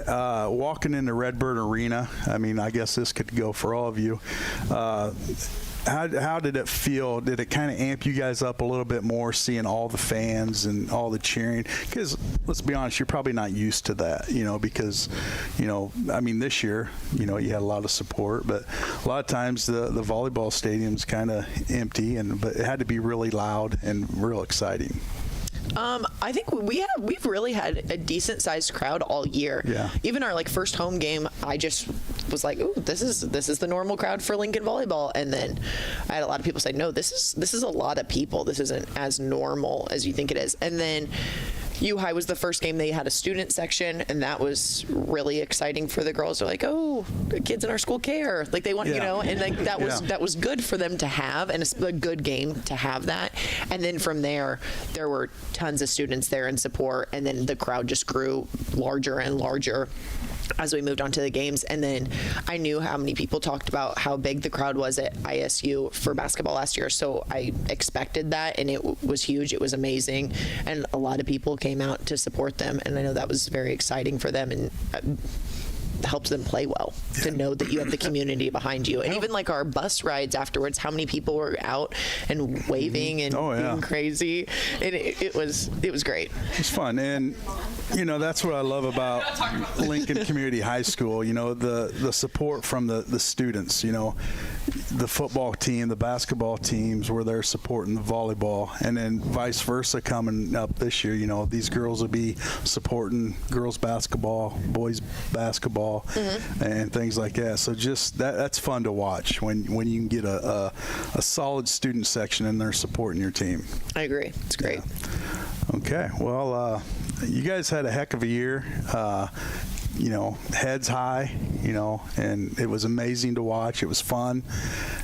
Walking into Redbird Arena, I guess this could go for all of you. How did it feel? Did it kind of amp you guys up a little bit more, seeing all the fans and all the cheering? Because let's be honest, you're probably not used to that, because, this year, you had a lot of support, but a lot of times the volleyball stadium's kind of empty, but it had to be really loud and real exciting. I think we've really had a decent sized crowd all year. Yeah. Even our first home game, I just was like, "Ooh, this is the normal crowd for Lincoln volleyball." And then I had a lot of people say, "No, this is a lot of people. This isn't as normal as you think it is." And then U-High was the first game they had a student section, and that was really exciting for the girls. They're like, "Oh, the kids in our school care." They want, and that was good for them to have, and it's a good game to have that. And then from there were tons of students there in support, and then the crowd just grew larger and larger as we moved on to the games. And then I knew how many people talked about how big the crowd was at ISU for basketball last year, so I expected that, and it was huge. It was amazing, and a lot of people came out to support them, and I know that was very exciting for them. And helps them play well, to know that you have the community behind you. And even like our bus rides afterwards, how many people were out and waving and being crazy. It was great. It's fun. And that's what I love about Lincoln Community High School, the support from the students, the football team, the basketball teams where they're supporting the volleyball, and then vice versa coming up this year. These girls will be supporting girls basketball, boys basketball, and things like that. So just that's fun to watch when you can get a solid student section and they're supporting your team. I agree. It's great. Yeah. Okay. Well, you guys had a heck of a year. Heads high, and it was amazing to watch. It was fun.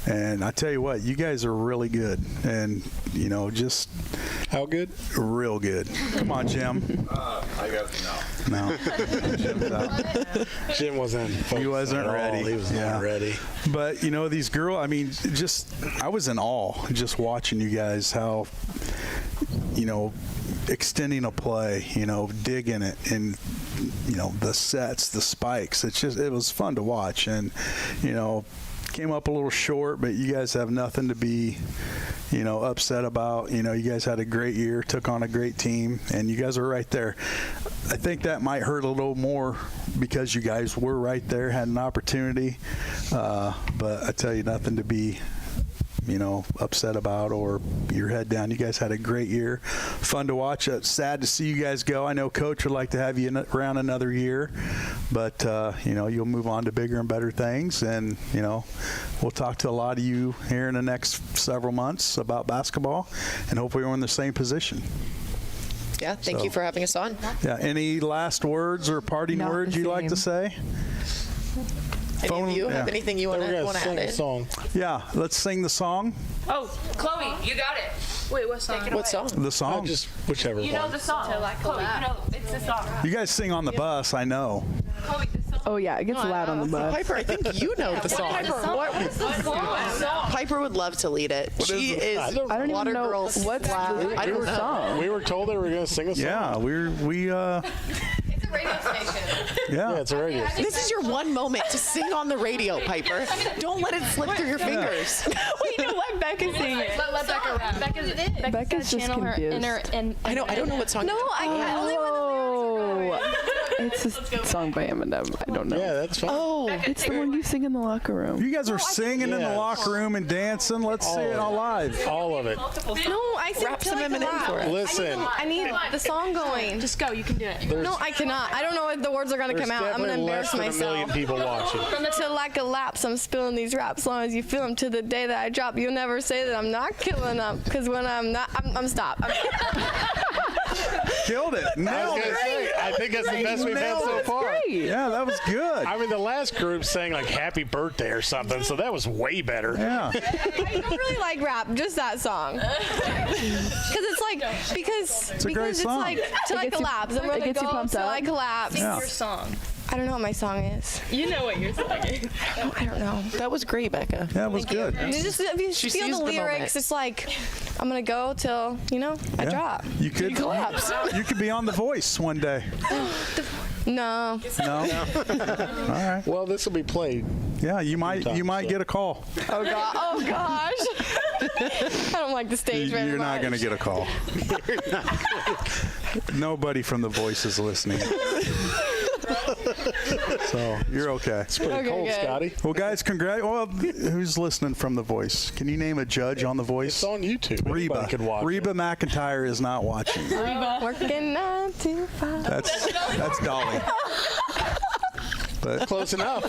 And I tell you what, you guys are really good. And, just. How good? Real good. Come on, Jim. I got it now. No. Jim's out. Jim wasn't. He wasn't ready. He was not ready. But, these girls, I was in awe just watching you guys, how, extending a play, digging it, and the sets, the spikes. It was fun to watch, and came up a little short, but you guys have nothing to be upset about. You guys had a great year, took on a great team, and you guys are right there. I think that might hurt a little more because you guys were right there, had an opportunity, but I tell you, nothing to be upset about or your head down. You guys had a great year. Fun to watch. Sad to see you guys go. I know Coach would like to have you around another year, but, you'll move on to bigger and better things. And, we'll talk to a lot of you here in the next several months about basketball, and hopefully we're in the same position. Yeah, thank you for having us on. Yeah, any last words or parting words you'd like to say? Any of you have anything you want to add in? Song. Yeah, let's sing the song. Oh, Chloe, you got it. Wait, what song? What song? The song. Just whichever one. You know the song. Chloe, it's the song. You guys sing on the bus, I know. Chloe, the song. Oh yeah, it gets loud on the bus. Piper, I think you know the song. Piper would love to lead it. She is. I don't even know what's I don't know. song. We were told they were going to sing a song. Yeah, we It's a radio station. yeah, it's a radio station. This is your one moment to sing on the radio, Piper. Don't let it slip through your fingers. Wait, no, let Becca sing it. Let Becca rap. Becca's just confused. I don't know what song. No, I only It's a song by Eminem. I don't know. Yeah, that's fine. Oh, It's the one you sing in the locker room. you guys are singing in the locker room and dancing. Let's see it all live. All of it. No, I sing Rap till some I can Eminem rap. for us. Listen. I need the song going. Just go. You can do it. No, I cannot. I don't know if the words are going to There's come out. I'm going to definitely embarrass less than a million myself. people watching. Till like a lapse, I'm spilling these raps as long as you feel them. To the day that I drop, you'll never say that I'm not killing them. Because when I'm not, I'm stopped. Killed it. I was Nailed going to it. say, I think that's the best we've had so far. Yeah, that was good. I mean, the last group sang like "Happy Birthday" or something, so that was way better. Yeah. I don't really like rap, just that song. Because it's like, a great it's song. like, till I gets you- collapse. I'm it going to gets you go pumped till up. I collapse. Yeah. Song. I don't know what my song is. You know what your song is. I don't know. that was great, Becca. Yeah, it was good. It's just, if you She feel seized the the lyrics, moment. it's like, I'm going to go till, I Yeah. drop. You could collapse. You could be on The Voice one day. No. No. All right. Well, this will be played. Yeah, you might get a call. Oh, God. Oh, gosh. I don't like the stage very You're not much. going to get a call. Nobody from The Voice is listening. So you're okay. It's pretty Okay, cold, good. Scotty. Well, guys, well, who's listening from The Voice? Can you name a judge on The Voice? It's on YouTube. Reba. Anybody could watch Reba it. McEntire is not watching. Working 9 to 5. That's Dolly. But Close enough.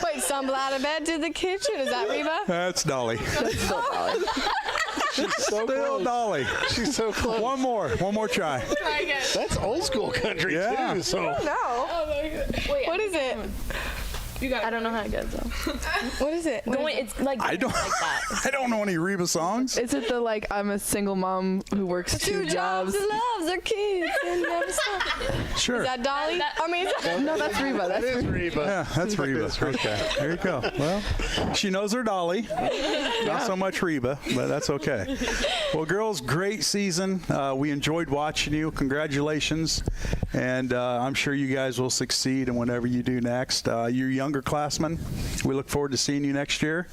Wait, stumble out of bed to the kitchen. Is that Reba? that's Dolly. She's so Still close. Dolly. She's so close. One more try. That's old school country Yeah. too. So No. What is it? I don't know how it goes though. What is it? It's like I don't. like that. I don't know any Reba songs. Is it the like I'm a single mom who works two jobs? Loves her kids and never stop. Sure. Is that Dolly? No, that's Reba. That is Reba. Yeah, that's Reba. Okay, there you go. Well, she knows her Dolly. Not so much Reba, but that's okay. Well, girls, great season. We enjoyed watching you. Congratulations. And I'm sure you guys will succeed in whatever you do next. You're younger classmen. We look forward to seeing you next year.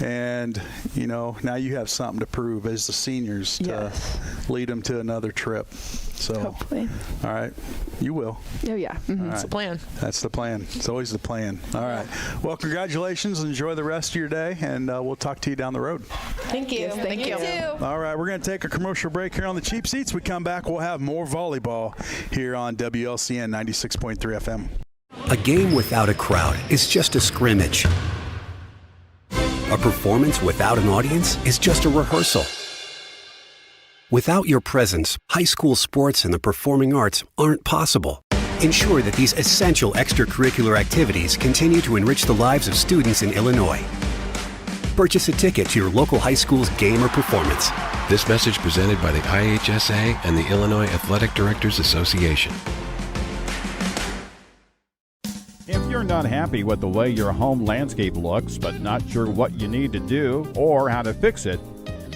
And, you know, now you have something to prove as the seniors to lead them to another trip. So, Hopefully. All right. You will. Oh, yeah. Mm-hmm. All That's the plan. That's the plan. It's always the plan. All right. Well, congratulations. Enjoy the rest of your day, and we'll talk to you down the road. Thank you. Thank you. too. All right. We're going to take a commercial break here on the Cheap Seats. We come back, we'll have more volleyball here on WLCN 96.3 FM. A game without a crowd is just a scrimmage. A performance without an audience is just a rehearsal. Without your presence, high school sports and the performing arts aren't possible. Ensure that these essential extracurricular activities continue to enrich the lives of students in Illinois. Purchase a ticket to your local high school's game or performance. This message presented by the IHSA and the Illinois Athletic Directors Association. If you're not happy with the way your home landscape looks, but not sure what you need to do or how to fix it,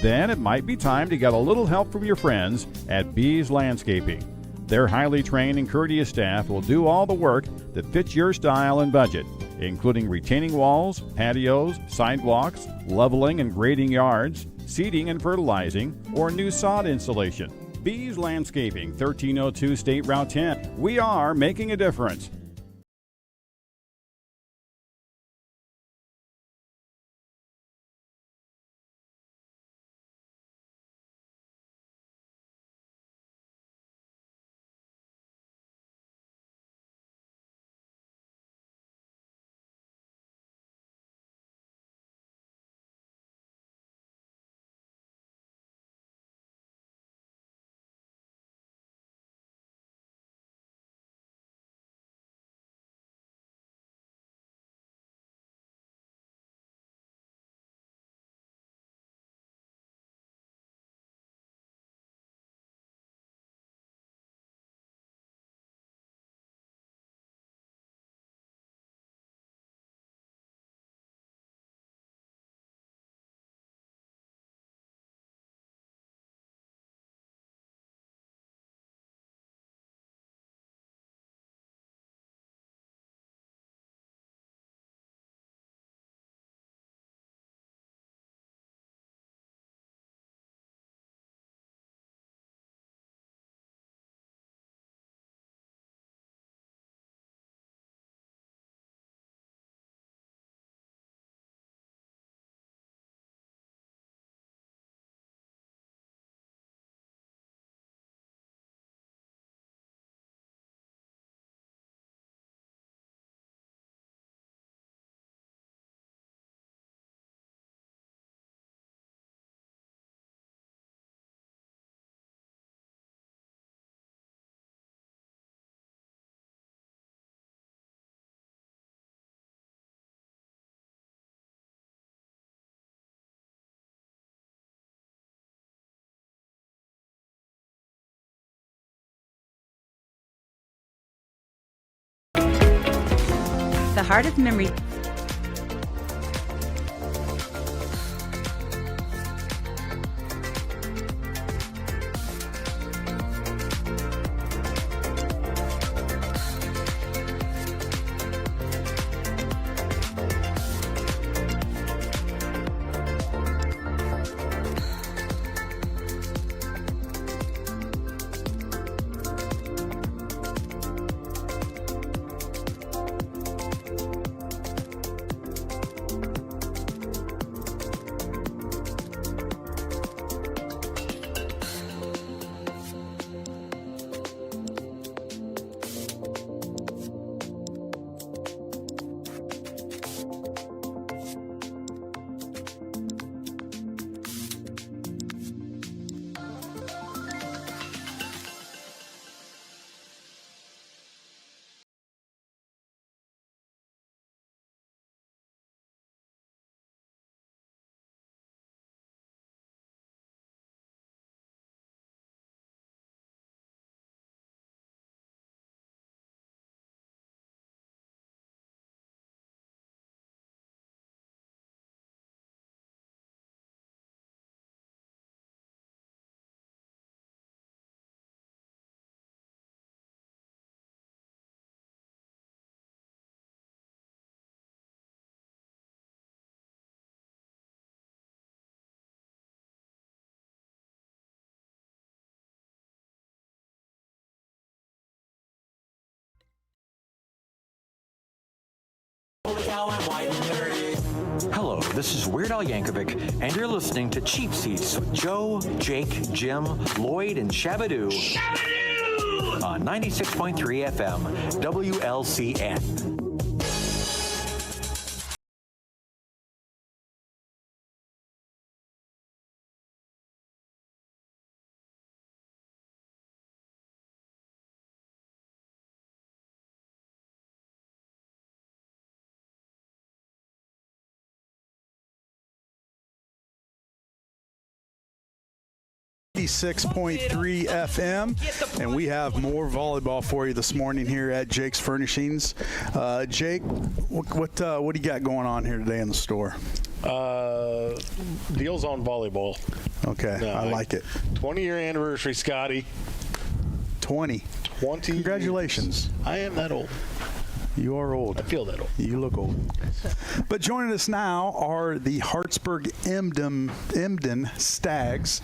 then it might be time to get a little help from your friends at Bees Landscaping. Their highly trained and courteous staff will do all the work that fits your style and budget, including retaining walls, patios, sidewalks, leveling and grading yards, seeding and fertilizing, or new sod installation. Bees Landscaping, 1302 State Route 10. We are making a difference. The Heart of Memory. Holy cow, I'm white and dirty. Hello, this is Weird Al Yankovic, and you're listening to Cheap Seats with Joe, Jake, Jim, Lloyd, and Shabadoo. Shabadoo! On 96.3 FM, WLCN. .3 FM, and we have more volleyball for you this morning here at Jake's Furnishings. Jake, what do you got going on here today in the store? Deals on volleyball. Okay, I like it. 20-year anniversary, Scotty. 20. Congratulations. Years. I am that old. You are old. I feel that old. You look old. But joining us now are the Hartsburg-Emden Stags.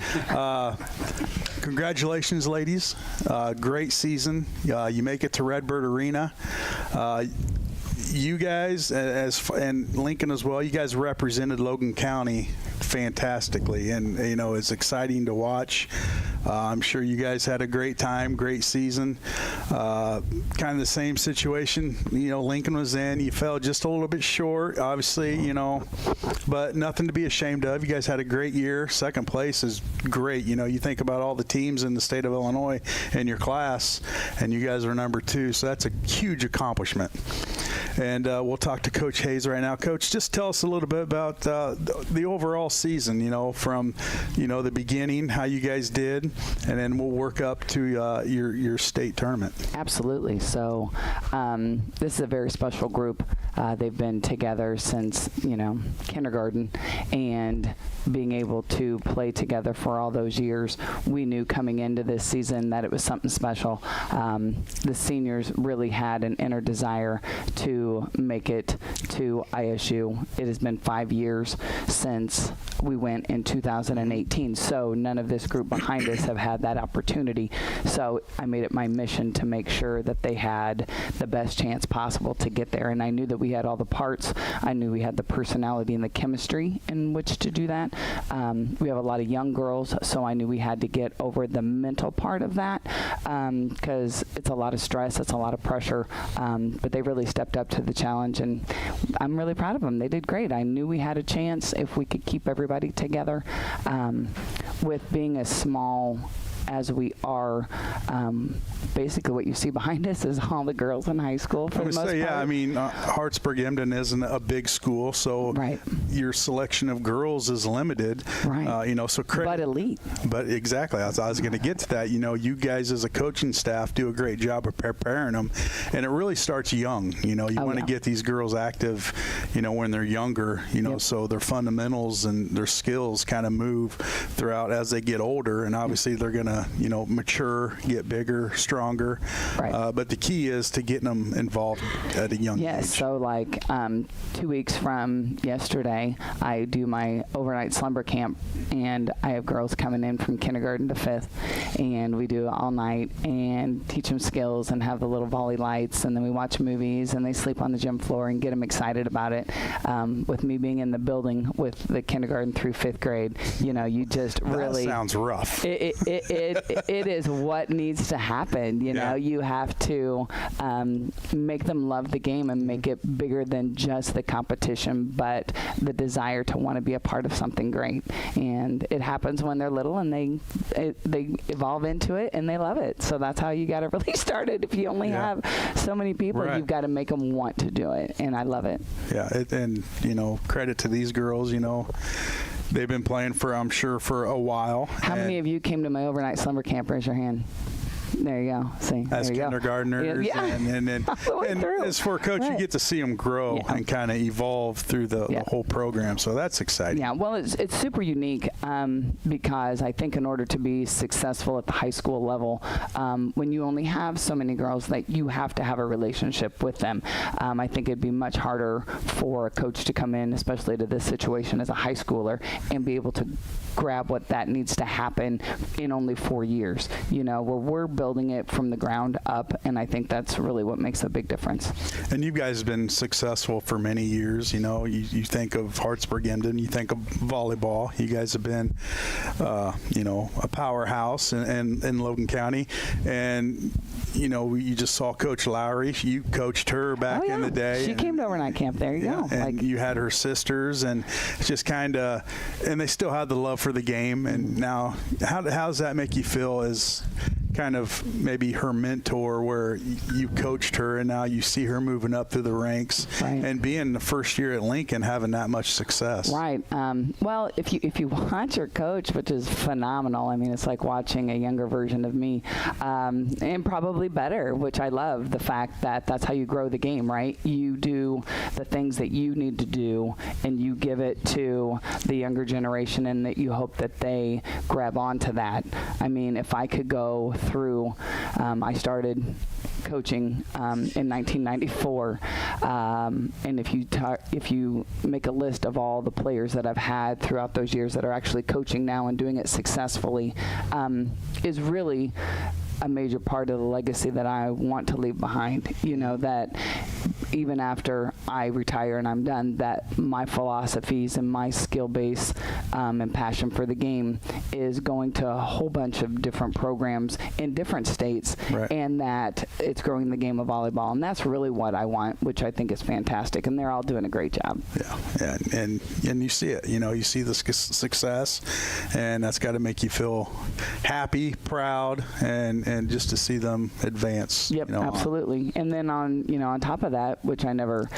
Congratulations, ladies. Great season. You make it to Redbird Arena. You guys, and Lincoln as well, you guys represented Logan County fantastically, and it's exciting to watch. I'm sure you guys had a great time, great season. Kind of the same situation, Lincoln was in. You fell just a little bit short, obviously, but nothing to be ashamed of. You guys had a great year. Second place is great. You think about all the teams in the state of Illinois in your class, and you guys are number 2, so that's a huge accomplishment. And we'll talk to Coach Hayes right now. Coach, just tell us a little bit about the overall season, from, the beginning, how you guys did, and then we'll work up to your state tournament. Absolutely. So this is a very special group. They've been together since, kindergarten, and being able to play together for all those years, we knew coming into this season that it was something special. The seniors really had an inner desire to make it to ISU. It has been 5 years since we went in 2018, so none of this group behind us have had that opportunity. So I made it my mission to make sure that they had the best chance possible to get there, and I knew that we had all the parts. I knew we had the personality and the chemistry in which to do that. We have a lot of young girls, so I knew we had to get over the mental part of that, because it's a lot of stress, it's a lot of pressure, but they really stepped up to the challenge, and I'm really proud of them. They did great. I knew we had a chance if we could keep everybody together. With being as small as we are, basically what you see behind us is all the girls in high school for the most part. Yeah, I mean, Hartsburg-Emden isn't a big school, so your selection of girls is limited. Right. So but elite. But exactly, I was going to get to that. You guys as a coaching staff do a great job of preparing them, and it really starts young. You want to get these girls active, when they're younger, so their fundamentals and their skills kind of move throughout as they get older, and obviously they're going to, mature, get bigger, stronger. Right. But the key is to getting them involved at a young age. Yes, so like 2 weeks from yesterday, I do my overnight slumber camp, and I have girls coming in from kindergarten to 5th, and we do it all night and teach them skills and have the little volley lights, and then we watch movies, and they sleep on the gym floor and get them excited about it. With me being in the building with the kindergarten through 5th grade, you just really... That sounds rough. It is what needs to happen. You have to make them love the game and make it bigger than just the competition, but the desire to want to be a part of something great. And it happens when they're little, and they evolve into it, and they love it. So that's how you got to really start it. If you only have so many people, you've got to make them want to do it, and I love it. Yeah, and credit to these girls. They've been playing I'm sure, for a while. How many of you came to my overnight slumber camp? Raise your hand. There you go. See, as kindergartners, and as for a coach, you get to see them grow and kind of evolve through the whole program. So that's exciting. Yeah, well, it's super unique because I think in order to be successful at the high school level, when you only have so many girls, that you have to have a relationship with them. I think it'd be much harder for a coach to come in, especially to this situation as a high schooler, and be able to grab what that needs to happen in only 4 years, where we're building it from the ground up, and I think that's really what makes a big difference. And you guys have been successful for many years. You think of Hartsburg-Emden, you think of volleyball. You guys have been, a powerhouse in Logan County. And, you just saw Coach Lowry. You coached her back in the day. She came to overnight camp. There you go. And you had her sisters, and it's just kind of, and they still had the love for the game. And now, how does that make you feel as kind of maybe her mentor, where you coached her and now you see her moving up through the ranks and being the first year at Lincoln having that much success? Right. Well, if you watch her coach, which is phenomenal, I mean, it's like watching a younger version of me, and probably better, which I love the fact that that's how you grow the game, right? You do the things that you need to do and you give it to the younger generation, and that you hope that they grab onto that. I mean, if I could go through, I started coaching in 1994, and if you make a list of all the players that I've had throughout those years that are actually coaching now and doing it successfully, is really a major part of the legacy that I want to leave behind. That even after I retire and I'm done, that my philosophies and my skill base and passion for the game is going to a whole bunch of different programs in different states, and that it's growing the game of volleyball. And that's really what I want, which I think is fantastic. And they're all doing a great job. Yeah. And you see it. You see the success, and that's got to make you feel happy, proud, and just to see them advance. Yep, absolutely. And then on top of that, which I never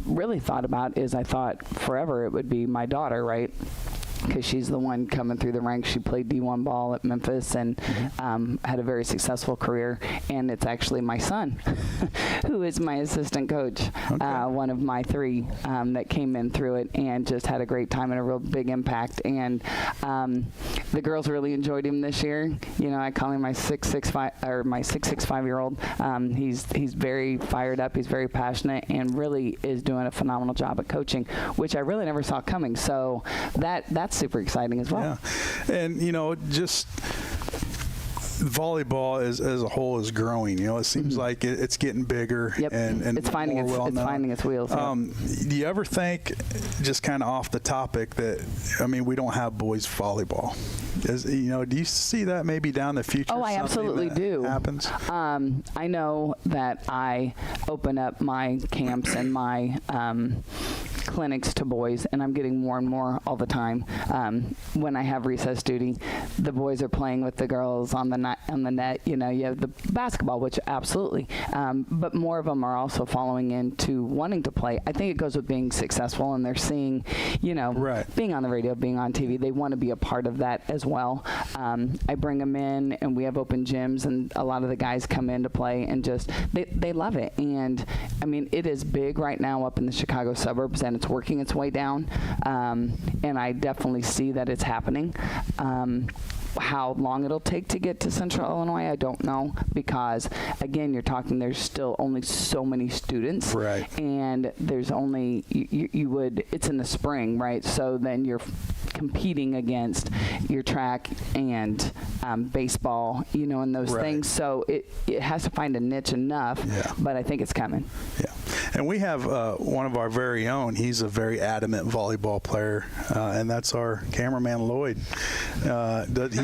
really thought about, is I thought forever it would be my daughter, right? Because she's the one coming through the ranks. She played D1 ball at Memphis and had a very successful career. And it's actually my son who is my assistant coach, one of my three that came in through it and just had a great time and a real big impact. And the girls really enjoyed him this year. I call him my 6'5" He's very fired up. He's very passionate and really is doing a phenomenal job at coaching, which I really never saw coming. So that's super exciting as well. Yeah. And just volleyball as a whole is growing. It seems like it's getting bigger. Yep. And it's finding its wheels. Do you ever think, just kind of off the topic, that we don't have boys volleyball? Do you see that maybe down the future? Oh, I absolutely do. Happens. I know that I open up my camps and my clinics to boys, and I'm getting more and more all the time. When I have recess duty, the boys are playing with the girls on the net. You have the basketball, which absolutely, but more of them are also following into wanting to play. I think it goes with being successful, and they're seeing, being on the radio, being on TV. They want to be a part of that as well. I bring them in, and we have open gyms, and a lot of the guys come in to play, and just they love it. And it is big right now up in the Chicago suburbs, and it's working its way down, and I definitely see that it's happening. How long it'll take to get to Central Illinois, I don't know, because again, you're talking, there's still only so many students, and there's only it's in the spring, right? So then you're competing against your track and baseball, and those things. So it has to find a niche enough, but I think it's coming. Yeah. And we have one of our very own. He's a very adamant volleyball player, and that's our cameraman, Lloyd.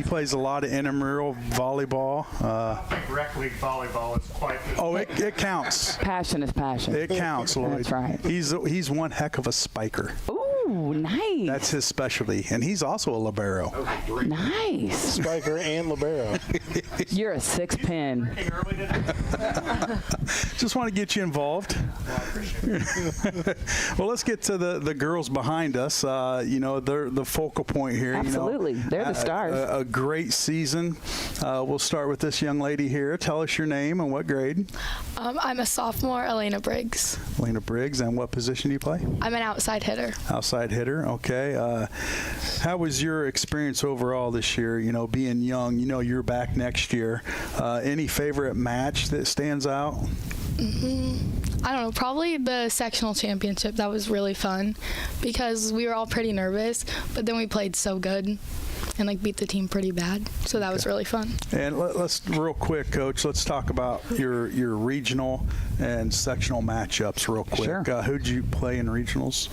He plays a lot of intramural volleyball. I think rec league volleyball is quite good. Oh, it counts. Passion is passion. It counts, Lloyd. That's right. He's one heck of a spiker. Ooh, nice. That's his specialty, and he's also a libero. Nice. Spiker and libero. You're a 6-pin. Just want to get you involved. Well, let's get to the girls behind us. They're the focal point here. Absolutely. They're the stars. A great season. We'll start with this young lady here. Tell us your name and what grade. I'm a sophomore, Elena Briggs. Elena Briggs. And what position do you play? I'm an outside hitter. Outside hitter. Okay. How was your experience overall this year? Being young, you're back next year. Any favorite match that stands out? I don't know, probably the sectional championship. That was really fun because we were all pretty nervous, but then we played so good and like beat the team pretty bad. So that was really fun. And let's real quick, Coach, let's talk about your regional and sectional matchups real quick. Sure. Who'd you play in regionals?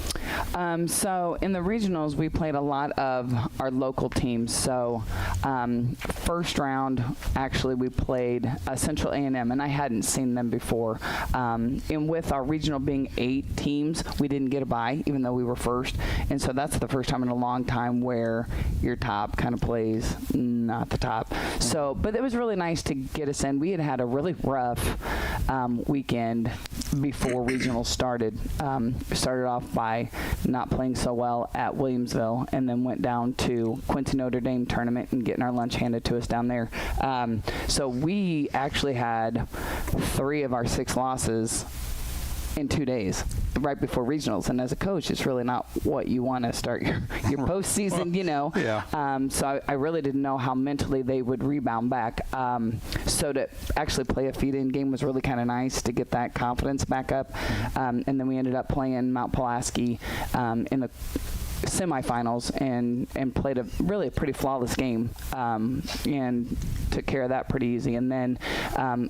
So in the regionals, we played a lot of our local teams. So first round, actually, we played Central A&M, and I hadn't seen them before. And with our regional being 8 teams, we didn't get a bye, even though we were first. And so that's the first time in a long time where your top kind of plays not the top. So, but it was really nice to get us in. We had a really rough weekend before regionals started. Started off by not playing so well at Williamsville, and then went down to Quincy Notre Dame tournament and getting our lunch handed to us down there. So we actually had 3 of our 6 losses in 2 days right before regionals, and as a coach, it's really not what you want to start your postseason, you know. Yeah. So I really didn't know how mentally they would rebound back. So to actually play a feed-in game was really kind of nice to get that confidence back up. And then we ended up playing Mount Pulaski in the semifinals and played a pretty flawless game and took care of that pretty easy. And then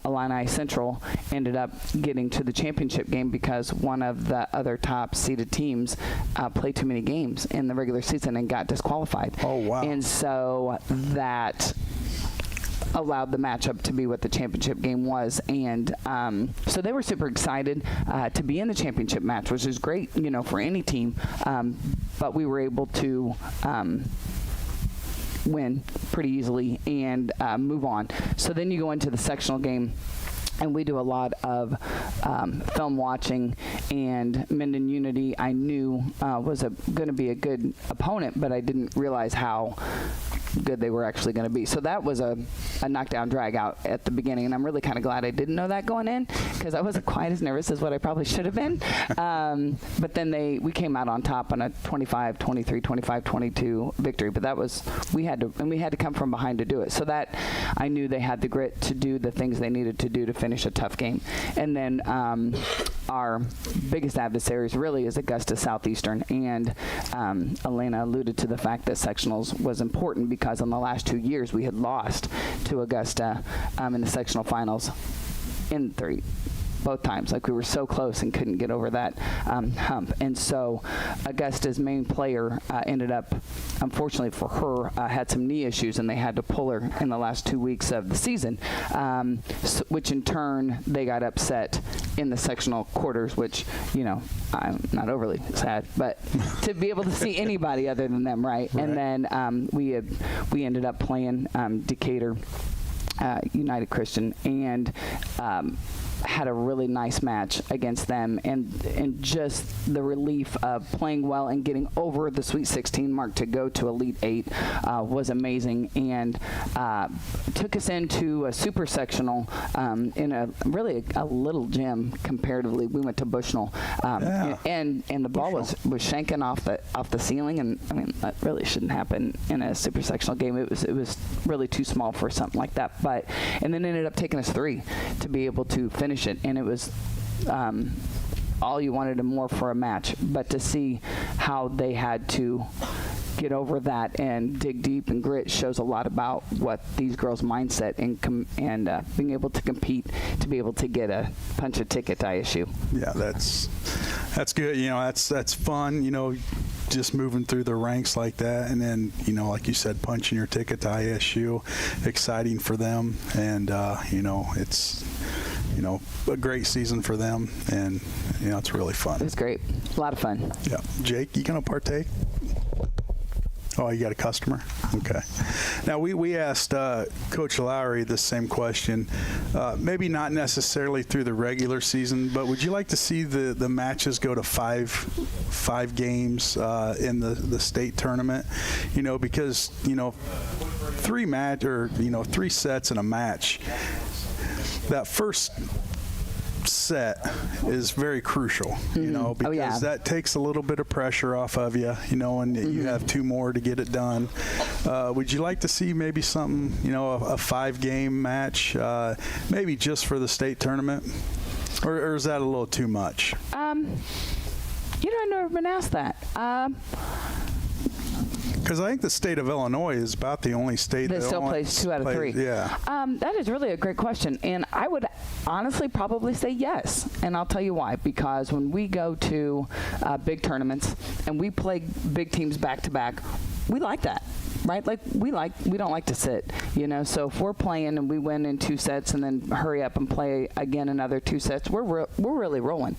Illini Central ended up getting to the championship game because one of the other top seeded teams played too many games in the regular season and got disqualified. Oh, wow. And so that allowed the matchup to be what the championship game was, and so they were super excited to be in the championship match, which is great, you know, for any team. But we were able to win pretty easily and move on. So then you go into the sectional game, and we do a lot of film watching, and Minden Unity I knew was going to be a good opponent, but I didn't realize how good they were actually going to be. So that was a knockdown drag out at the beginning, and I'm really kind of glad I didn't know that going in, because I wasn't quite as nervous as what I probably should have been. But then we came out on top on a 25-23, 25-22 victory. But that was we had to come from behind to do it. So that I knew they had the grit to do the things they needed to do to finish a tough game. And then our biggest adversaries really is Augusta Southeastern, and Elena alluded to the fact that sectionals was important because in the last 2 years we had lost to Augusta in the sectional finals in 3. Both times. Like, we were so close and couldn't get over that hump. And so Augusta's main player ended up, unfortunately for her, had some knee issues, and they had to pull her in the last 2 weeks of the season, which in turn they got upset in the sectional quarters, which, you know, I'm not overly sad, but to be able to see anybody other than them, right? And then we ended up playing Decatur United Christian, and had a really nice match against them, and just the relief of playing well and getting over the Sweet 16 mark to go to Elite 8 was amazing, and took us into a super sectional in a little gym comparatively. We went to Bushnell, and the ball was shanking off the ceiling, and I mean that really shouldn't happen in a super sectional game. It was really too small for something like that, and then ended up taking us 3 to be able to finish it, and it was all you wanted and more for a match. But to see how they had to get over that and dig deep and grit shows a lot about what these girls' mindset and being able to compete to be able to get a punch a ticket to ISU. Yeah, that's good. You know, that's fun. You know, just moving through the ranks like that, and then, you know, like you said, punching your ticket to ISU, exciting for them, and you know, it's, you know, a great season for them, and, you know, it's really fun. It was great. A lot of fun. Yeah. Jake, you gonna partake? Oh, you got a customer? Okay. Now, we asked Coach Lowry the same question, maybe not necessarily through the regular season, but would you like to see the matches go to five games in the state tournament? You know, because, you know, 3 sets in a match, that first set is very crucial, you know, because that takes a little bit of pressure off of you, you know, and you have 2 more to get it done. Would you like to see maybe something, you know, a 5-game match, maybe just for the state tournament? Or is that a little too much? I've never been asked that. Because I think the state of Illinois is about the only state that still plays 2 out of 3. Yeah. That is really a great question, and I would honestly probably say yes, and I'll tell you why. Because when we go to big tournaments and we play big teams back to back, we like that. Right? Like we don't like to sit, so if we're playing and we win in 2 sets and then hurry up and play again another 2 sets, we're really rolling.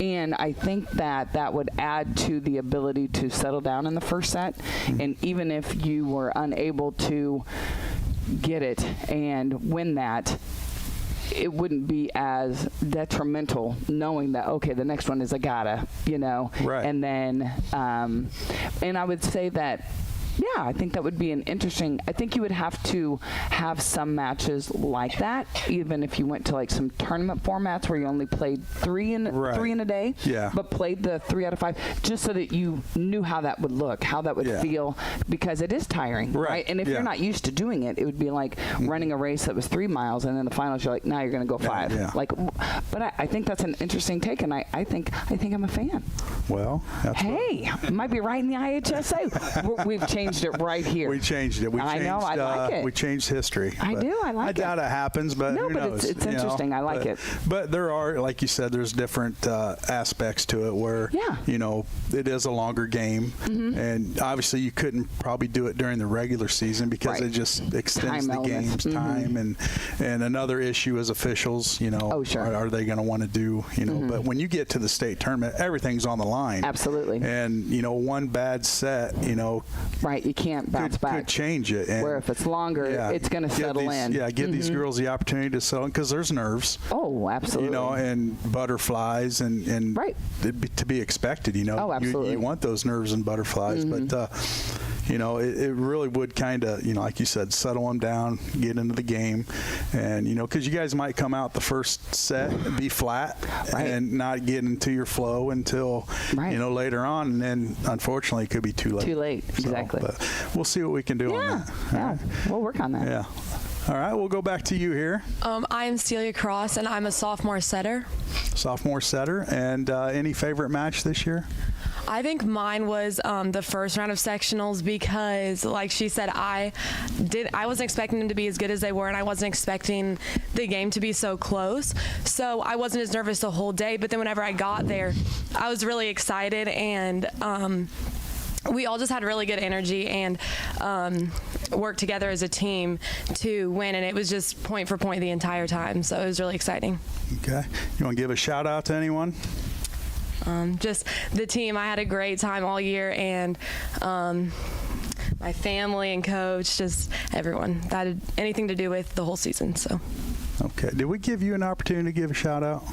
And I think that would add to the ability to settle down in the first set. And even if you were unable to get it and win that, it wouldn't be as detrimental knowing that, okay, the next one is a gotta, Right. And then, and I would say that, yeah, I think that would be an interesting. I think you would have to have some matches like that, even if you went to like some tournament formats where you only played 3 in a day, but played the 3 out of 5, just so that you knew how that would look, how that would feel, because it is tiring, right? And if you're not used to doing it, it would be like running a race that was 3 miles, and then the finals you're like, now you're going to go 5. Yeah. Like, but I think that's an interesting take, and I think I'm a fan. Well, hey, might be right in the IHSA. We've changed it right here. We changed it. I know. I like it. We changed history. I do. I like it. I doubt it happens, but no, who but knows? It's interesting. I like it. But there are, like you said, there's different aspects to it where, it is a longer game, and obviously you couldn't probably do it during the regular season because it just extends the game's time, and another issue is officials. Are they going to want to do? But when you get to the state tournament, everything's on the line. Absolutely. And one bad set, right, you can't bounce back. Could change it. And where if it's longer, it's going to settle in. Yeah, give these girls the opportunity to settle in because there's nerves. Oh, absolutely. And butterflies and to be expected. Oh, absolutely. You want those nerves and butterflies, but it really would kind of, like you said, settle them down, get into the game, and because you guys might come out the first set and be flat and not get into your flow until later on, and then unfortunately it could be too late. Too late, exactly. But we'll see what we can do on that. Yeah, we'll work on that. Yeah. All right, we'll go back to you here. I'm Celia Cross, and I'm a sophomore setter. Sophomore setter, and any favorite match this year? I think mine was the first round of sectionals because, like she said, I wasn't expecting them to be as good as they were, and I wasn't expecting the game to be so close. So I wasn't as nervous the whole day. But then whenever I got there, I was really excited, and we all just had really good energy and worked together as a team to win, and it was just point for point the entire time. So it was really exciting. Okay, you want to give a shout out to anyone? Just the team. I had a great time all year, and my family and coach, just everyone that had anything to do with the whole season. So. Okay. Did we give you an opportunity to give a shout out?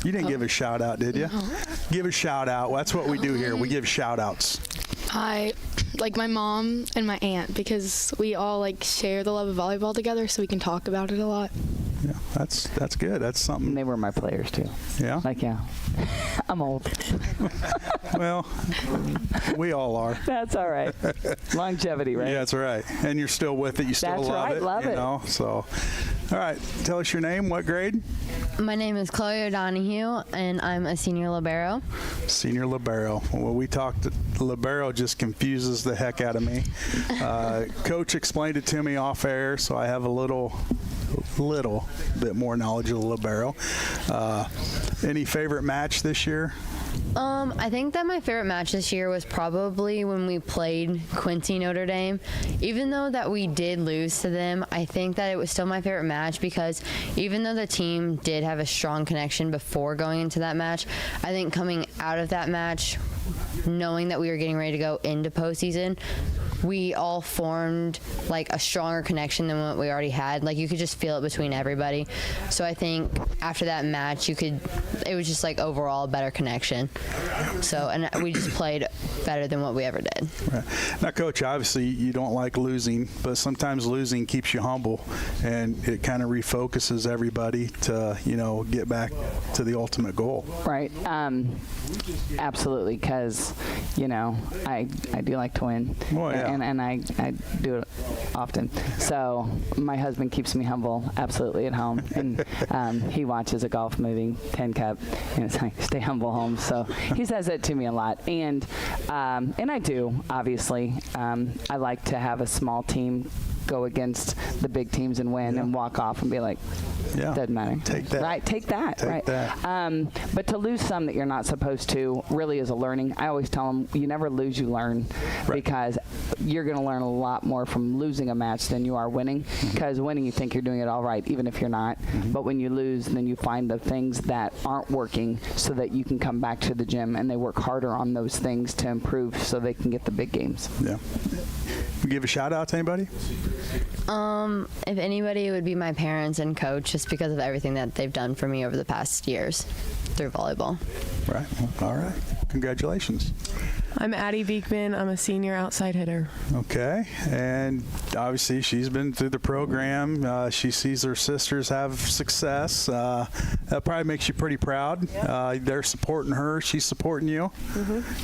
You didn't give a shout out, did you? No. Give a shout out. That's what we do here. We give shout outs. I like my mom and my aunt because we all share the love of volleyball together, so we can talk about it a lot. Yeah, that's good. That's something. They were my players too. Yeah. I'm old. Well, we all are. That's all right. Longevity, right? Yeah, that's right. And you're still with it. You still love it. Love it. So, all right. Tell us your name. What grade? My name is Chloe O'Donohue, and I'm a senior libero. Senior libero. Well, we talked. Libero just confuses the heck out of me. Coach explained it to me off air, so I have a little bit more knowledge of the libero. Any favorite match this year? I think that my favorite match this year was probably when we played Quincy Notre Dame. Even though that we did lose to them, I think that it was still my favorite match because even though the team did have a strong connection before going into that match, I think coming out of that match, knowing that we were getting ready to go into postseason, we all formed a stronger connection than what we already had. You could just feel it between everybody. So I think after that match, it was just overall a better connection. So, and we just played better than what we ever did. Right. Now, Coach, obviously you don't like losing, but sometimes losing keeps you humble, and it kind of refocuses everybody to, get back to the ultimate goal. Right. Absolutely, because, I do like to win, and I do it often. So my husband keeps me humble, absolutely, at home, and he watches a golf movie, 10 Cup, and it's like, stay humble, home. So he says that to me a lot, and I do, obviously. I like to have a small team go against the big teams and win and walk off and be like, doesn't matter. Take that. Right, take that. Take that. But to lose some that you're not supposed to really is a learning. I always tell them, you never lose, you learn, because you're going to learn a lot more from losing a match than you are winning, because winning you think you're doing it all right, even if you're not. But when you lose, then you find the things that aren't working so that you can come back to the gym, and they work harder on those things to improve so they can get the big games. Yeah. Give a shout out to anybody? If anybody, it would be my parents and coach, just because of everything that they've done for me over the past years through volleyball. Right. All right. Congratulations. I'm Addie Beekman. I'm a senior outside hitter. Okay. And obviously she's been through the program. She sees her sisters have success. That probably makes you pretty proud. They're supporting her. She's supporting you.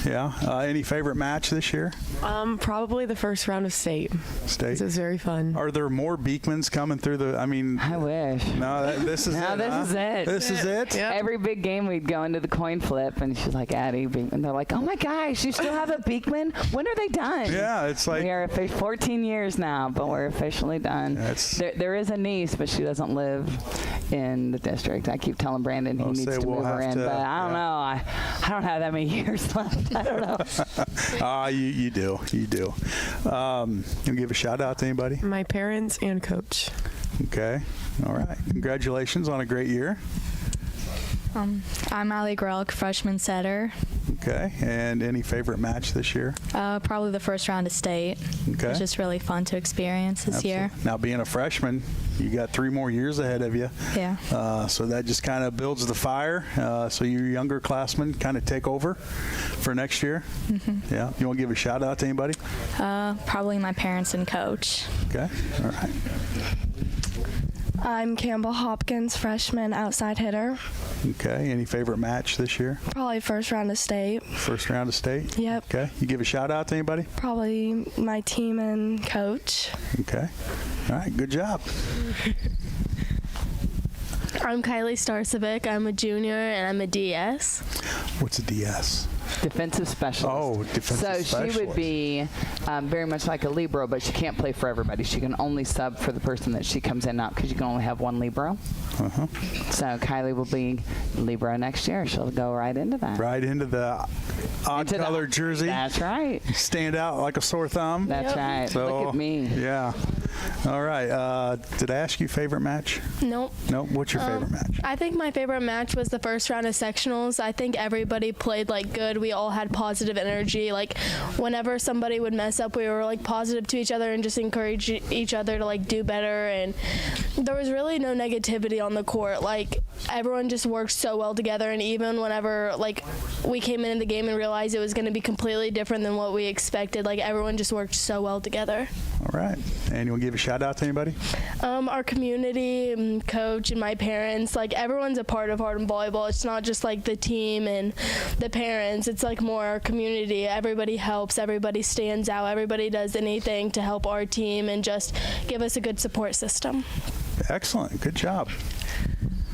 Yeah. Any favorite match this year? Probably the first round of state. State. This is very fun. Are there more Beekmans coming through the? I wish. No, this is it. This is it. This is it. Yep. Every big game we'd go into the coin flip, and she's like, Addie Beekman. They're like, oh my gosh, you still have a Beekman? When are they done? Yeah, it's like we are 14 years now, but we're officially done. There is a niece, but she doesn't live in the district. I keep telling Brandon he needs to move her in, but I don't know. I don't have that many years left. I don't know. You do. You do. You give a shout out to anybody? My parents and coach. Okay. All right. Congratulations on a great year. I'm Allie Grelk, freshman setter. Okay. And any favorite match this year? Probably the first round of state. Okay. It's just really fun to experience this year. Now, being a freshman, you got 3 more years ahead of you. Yeah. So that just kind of builds the fire. So your younger classmen kind of take over for next year. Yeah. You want to give a shout out to anybody? Probably my parents and coach. Okay. All right. I'm Campbell Hopkins, freshman outside hitter. Okay. Any favorite match this year? Probably first round of state. First round of state? Yep. Okay. You give a shout out to anybody? Probably my team and coach. Okay. All right. Good job. I'm Kylie Starcevic. I'm a junior and I'm a DS. What's a DS? Defensive specialist. Oh, defensive specialist. So she would be very much like a libero, but she can't play for everybody. She can only sub for the person that she comes in out, because you can only have one libero. So Kylie will be libero next year. She'll go right into that. Right into the odd-colored jersey. That's right. Stand out like a sore thumb. That's right. So, look at me. Yeah. All right. Did I ask you favorite match? Nope. Nope. What's your favorite match? I think my favorite match was the first round of sectionals. I think everybody played good. We all had positive energy. Whenever somebody would mess up, we were positive to each other and just encourage each other to do better. And there was really no negativity on the court. Everyone just worked so well together. And even whenever we came into the game and realized it was going to be completely different than what we expected, everyone just worked so well together. All right. And you want to give a shout out to anybody? Our community, and coach, and my parents. Everyone's a part of Hartem Volleyball. It's not just the team and the parents. It's more our community. Everybody helps. Everybody stands out. Everybody does anything to help our team and just give us a good support system. Excellent. Good job.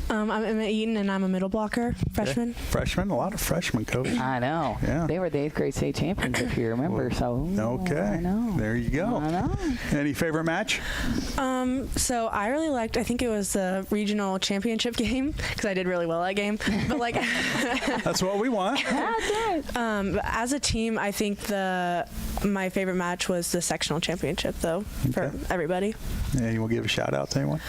I'm Emma Eaton, and I'm a middle blocker, freshman. Okay. Freshman? A lot of freshmen, Coach. I know. Yeah. They were the 8th grade state champions, if you remember. Okay. I know. There you go. I know. Any favorite match? So I really liked, I think it was the regional championship game, because I did really well that game. But That's what we want. That's it. But as a team, I think my favorite match was the sectional championship, though, for everybody. And you want to give a shout out to anyone?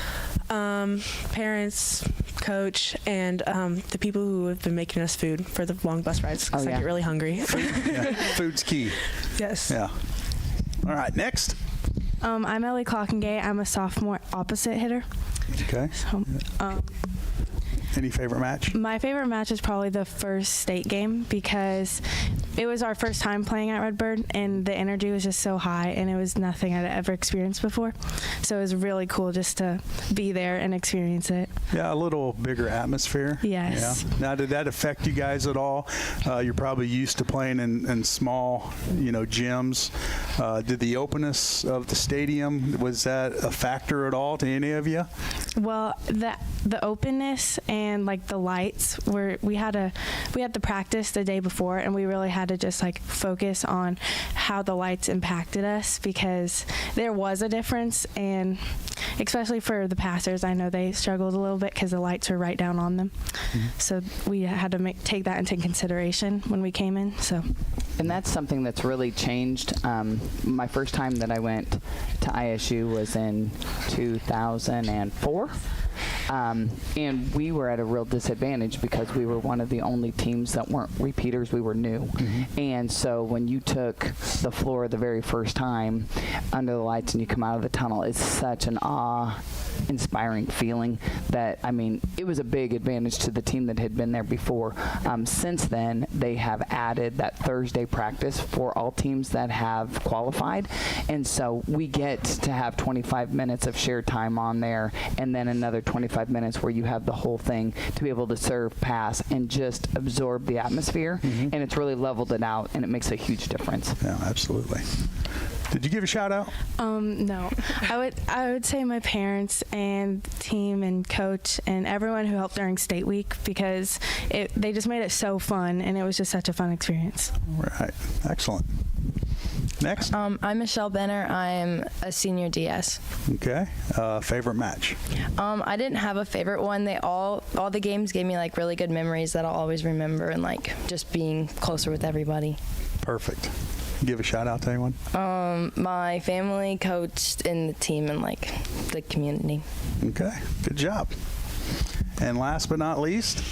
Parents, coach, and the people who have been making us food for the long bus rides, because I get really hungry. Yeah. Food's key. Yes. Yeah. All right, next. I'm Ellie Clockengate. I'm a sophomore opposite hitter. Okay. So, any favorite match? My favorite match is probably the first state game, because it was our first time playing at Redbird, and the energy was just so high, and it was nothing I'd ever experienced before. So it was really cool just to be there and experience it. Yeah, a little bigger atmosphere. Yes. Yeah. Now, did that affect you guys at all? You're probably used to playing in small, gyms. Did the openness of the stadium, was that a factor at all to any of you? Well, the openness and like the lights we had the practice the day before, and we really had to just like focus on how the lights impacted us, because there was a difference, and especially for the passers, I know they struggled a little bit because the lights were right down on them. So we had to take that into consideration when we came in. So. And that's something that's really changed. My first time that I went to ISU was in 2004. And we were at a real disadvantage because we were one of the only teams that weren't repeaters. We were new. And so when you took the floor the very first time under the lights and you come out of the tunnel, it's such an awe-inspiring feeling that, it was a big advantage to the team that had been there before. Since then, they have added that Thursday practice for all teams that have qualified. And so we get to have 25 minutes of shared time on there, and then another 25 minutes where you have the whole thing to be able to serve, pass, and just absorb the atmosphere. And it's really leveled it out, and it makes a huge difference. Yeah, absolutely. Did you give a shout out? No. I would say my parents and team and coach and everyone who helped during state week, because they just made it so fun, and it was just such a fun experience. Right. Excellent. Next. I'm Michelle Benner. I'm a senior DS. Okay. Favorite match? I didn't have a favorite one. All the games gave me like really good memories that I'll always remember, and like just being closer with everybody. Perfect. Give a shout out to anyone? My family, coach, and the team, and like the community. Okay. Good job. And last but not least?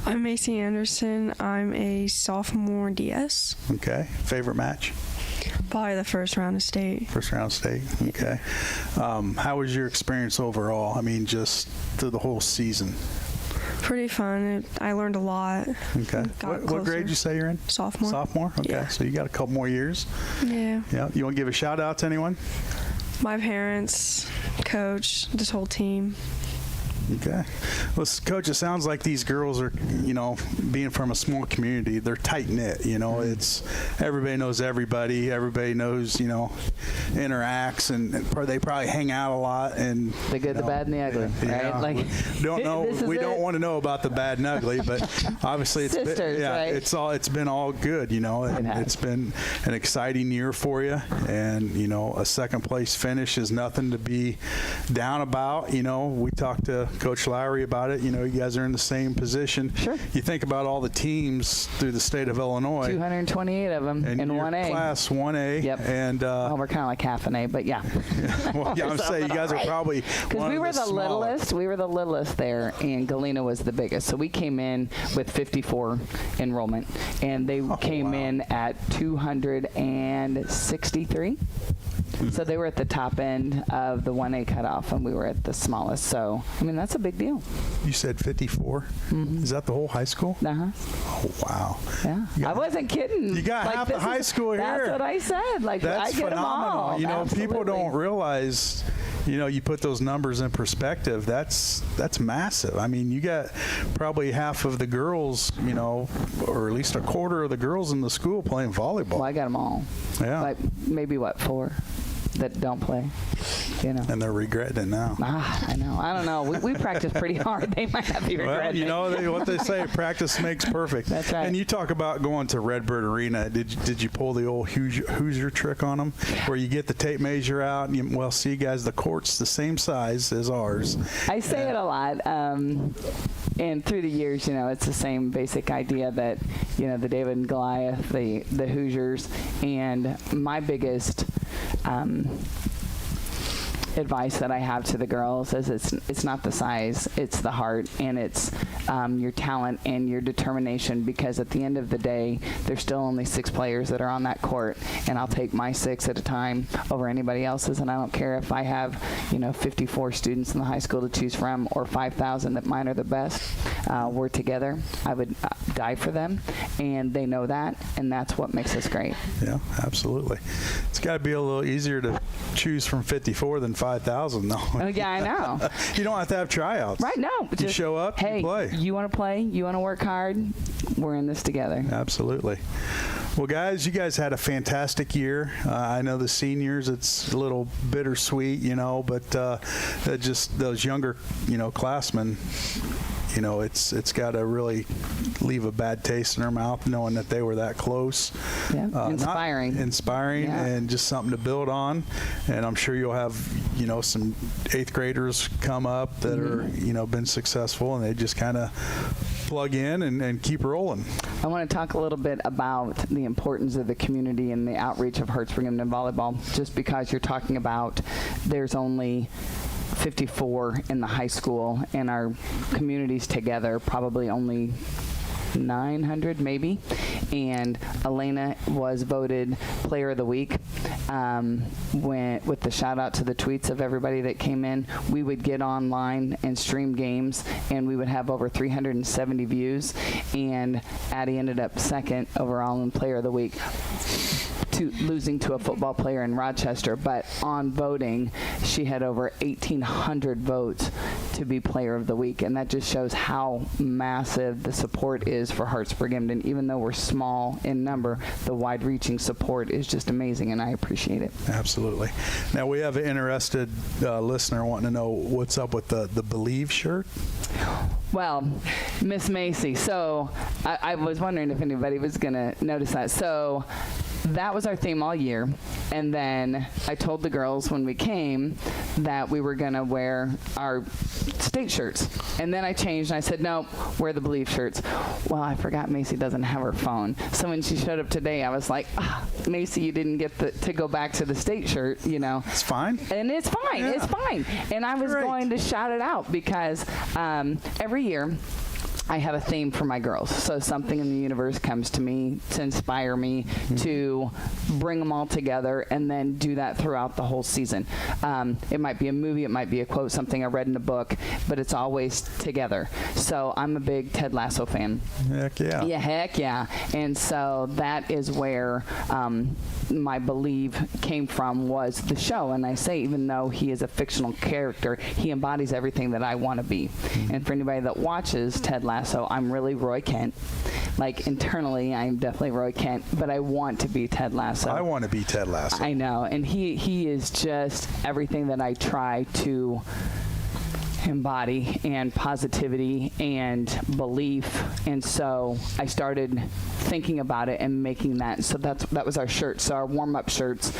I'm Macy Anderson. I'm a sophomore DS. Okay. Favorite match? Probably the first round of state. First round of state. Okay. How was your experience overall? Just through the whole season. Pretty fun. I learned a lot. Okay. What grade did you say you're in? Sophomore. Sophomore? Okay. Yeah. So you got a couple more years. Yeah. Yeah. You want to give a shout out to anyone? My parents, coach, this whole team. Okay. Well, Coach, it sounds like these girls are, being from a small community, they're tight-knit, it's everybody knows everybody. Everybody knows, interacts, and they probably hang out a lot. And the good, the bad, and the ugly, right? Like, we don't want to know about the bad and ugly, but obviously it's sisters, right? It's been all good, and it's been an exciting year for you, and a second-place finish is nothing to be down about. We talked to Coach Lowry about it. You guys are in the same position. Sure. You think about all the teams through the state of Illinois. 228 of them in 1A. Class 1A. Yep. And we're kind of like half an A, but yeah. Well, yeah, I'm saying you guys are probably because we were the littlest. We were the littlest there, and Galena was the biggest. So we came in with 54 enrollment, and they came in at 263. So they were at the top end of the 1A cutoff, and we were at the smallest. So, that's a big deal. You said 54? Is that the whole high school? Uh-huh. Oh, wow. Yeah. I wasn't kidding. You got half the high school here. That's what I said. That's I get phenomenal. them all. People don't realize, you put those numbers in perspective. That's massive. You got probably half of the girls, or at least a quarter of the girls in the school playing volleyball. Well, I got them all. Yeah. Like maybe 4 that don't play, And they're regretting it now. I know. I don't know. We practice pretty hard. They might not be regretting it. What they say, practice makes perfect. That's right. And you talk about going to Redbird Arena. Did you pull the old Hoosier trick on them, where you get the tape measure out and see, guys, the court's the same size as ours. I say it a lot. And through the years, it's the same basic idea that, the David and Goliath, the Hoosiers, and my biggest advice that I have to the girls is it's not the size, it's the heart, and it's your talent and your determination, because at the end of the day, there's still only 6 players that are on that court, and I'll take my 6 at a time over anybody else's, and I don't care if I have 54 students in the high school to choose from or 5,000 that mine are the best. We're together. I would die for them, and they know that, and that's what makes us great. Yeah, absolutely. It's got to be a little easier to choose from 54 than 5,000, though. Oh, yeah, I know. You don't have to have tryouts. Right, no. You show up, hey, you play. You want to play, you want to work hard, we're in this together. Absolutely. Well, guys, you guys had a fantastic year. I know the seniors, it's a little bittersweet, but just those younger, classmen, it's got to really leave a bad taste in their mouth knowing that they were that close. Yeah, inspiring. Yeah. And just something to build on. And I'm sure you'll have, some 8th graders come up that are, been successful, and they just kind of plug in and keep rolling. I want to talk a little bit about the importance of the community and the outreach of Hartem and volleyball, just because you're talking about there's only 54 in the high school, and our communities together probably only 900 maybe, and Elena was voted Player of the Week. With the shout out to the tweets of everybody that came in, we would get online and stream games, and we would have over 370 views, and Addie ended up 2nd overall in Player of the Week, losing to a football player in Rochester. But on voting, she had over 1,800 votes to be Player of the Week, and that just shows how massive the support is for Hartsburg-Emden. Even though we're small in number, the wide-reaching support is just amazing, and I appreciate it. Absolutely. Now, we have an interested listener wanting to know what's up with the Believe shirt. Well, Miss Macy, so I was wondering if anybody was going to notice that. So that was our theme all year, and then I told the girls when we came that we were going to wear our state shirts, and then I changed and I said, no, wear the Believe shirts. Well, I forgot Macy doesn't have her phone, so when she showed up today, I was like, Macy, you didn't get to go back to the state shirt, It's fine. And it's fine. Yeah. It's fine. And I was going to shout it out because every year I have a theme for my girls. So something in the universe comes to me to inspire me to bring them all together and then do that throughout the whole season. It might be a movie, it might be a quote, something I read in a book, but it's always together. So I'm a big Ted Lasso fan. Heck yeah. Yeah, heck yeah. And so that is where my Believe came from, was the show. And I say, even though he is a fictional character, he embodies everything that I want to be. And for anybody that watches Ted Lasso, I'm really Roy Kent. Like, internally, I'm definitely Roy Kent, but I want to be Ted Lasso. I want to be Ted Lasso. I know. And he is just everything that I try to embody, and positivity and belief. And so I started thinking about it and making that. So that was our shirt. So our warm-up shirts,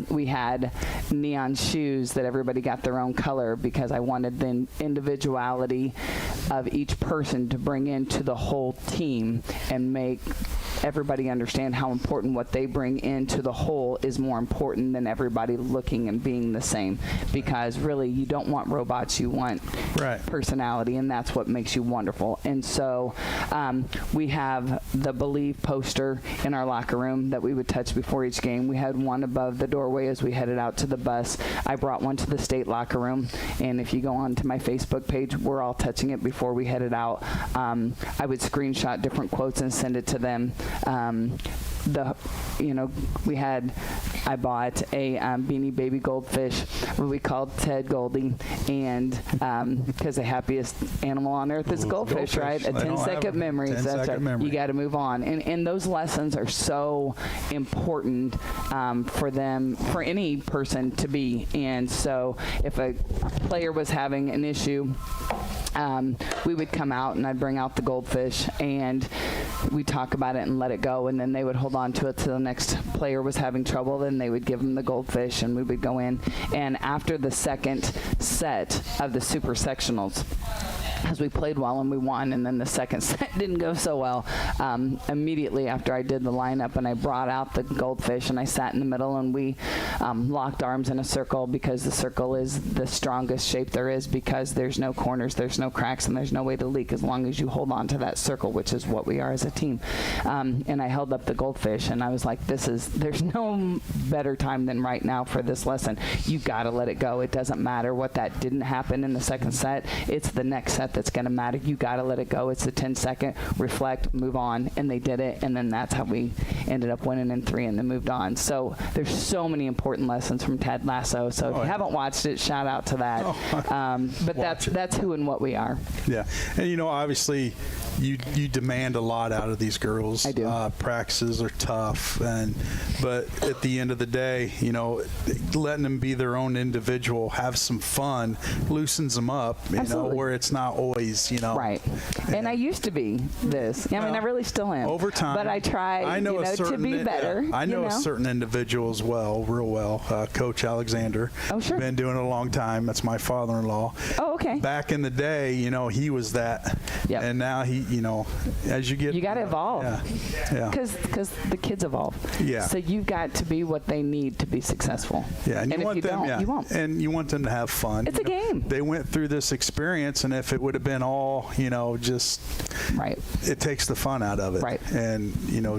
we had neon shoes that everybody got their own color, because I wanted the individuality of each person to bring into the whole team and make everybody understand how important what they bring into the whole is more important than everybody looking and being the same. Because really, you don't want robots, you want personality, and that's what makes you wonderful. And so we have the Believe poster in our locker room that we would touch before each game. We had one above the doorway as we headed out to the bus. I brought one to the state locker room, and if you go on to my Facebook page, we're all touching it before we headed out. I would screenshot different quotes and send it to them. I bought a Beanie Baby Goldfish, what we called Ted Goldie, and because the happiest animal on earth is goldfish, right? A 10-second memory. That's right. You got to move on, and those lessons are so important for them, for any person to be. And so, if a player was having an issue, we would come out and I'd bring out the goldfish and we'd talk about it and let it go, and then they would hold on to it till the next player was having trouble. Then they would give them the goldfish and we would go in. And after the second set of the super sectionals, as we played well and we won, and then the second set didn't go so well. Immediately after I did the lineup and I brought out the goldfish and I sat in the middle and we locked arms in a circle, because the circle is the strongest shape there is, because there's no corners, there's no cracks, and there's no way to leak as long as you hold on to that circle, which is what we are as a team. And I held up the goldfish and I was like, there's no better time than right now for this lesson. You got to let it go. It doesn't matter what that didn't happen in the second set. It's the next set that's going to matter. You got to let it go. It's the 10-second, reflect, move on, and they did it, and then that's how we ended up winning in 3 and then moved on. So there's so many important lessons from Ted Lasso. So if you haven't watched it, shout out to that. But that's who and what we are. Yeah, and obviously you demand a lot out of these girls. I do. Practices are tough, but at the end of the day, letting them be their own individual, have some fun, loosens them up. Where it's not always, Right. And I used to be this. I mean, I really still am. Over time. But I try, to be better. I know a certain individual as well, real well. Coach Alexander. Oh, sure. Been doing it a long time. That's my father-in-law. Oh, okay. Back in the day, he was that. Yep. And now he, as you get. You got to evolve. Yeah. Because the kids evolve. Yeah. So you've got to be what they need to be successful. Yeah. And if you don't, you won't. And you want them to have fun. It's a game. They went through this experience, and if it would have been all, just. Right. It takes the fun out of it. Right. And,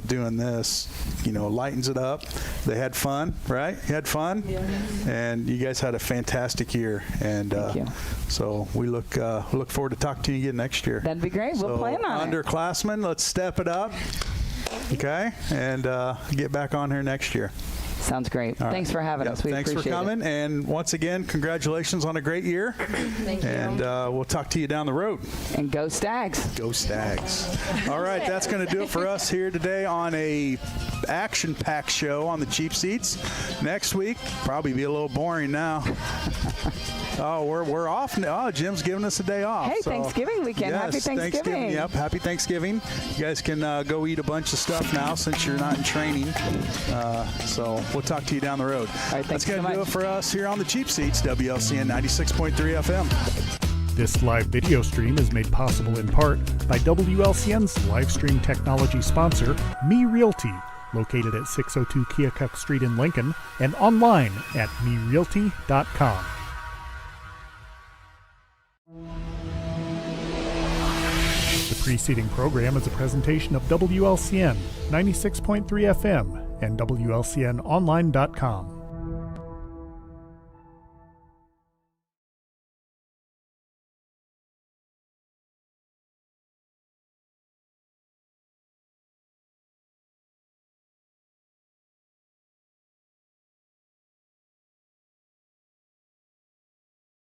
doing this, lightens it up. They had fun, right? You had fun? Yeah. And you guys had a fantastic year. And Thank you. So we look forward to talking to you again next year. That'd be great. We'll plan on it. Underclassmen, let's step it up. Okay? And get back on here next year. Sounds great. Thanks for having us. We thanks appreciate for coming. And once again, congratulations on a great year. Thank you. And we'll talk to you down the road. And go Stags. Go Stags. All right, that's going to do it for us here today on a action-packed show on the cheap seats. Next week, probably be a little boring now. Oh, we're off now. Oh, Jim's giving us a day off. Hey, Thanksgiving weekend. Yes, Happy Thanksgiving. Yep, happy Thanksgiving. You guys can go eat a bunch of stuff now since you're not in training. So we'll talk to you down the road. All right, that's going to do it for us here on the cheap seats, WLCN 96.3 FM. This live video stream is made possible in part by WLCN's live stream technology sponsor, Me Realty, located at 602 Keokuk Street in Lincoln, and online at merealty.com. The preceding program is a presentation of WLCN 96.3 FM and WLCNonline.com.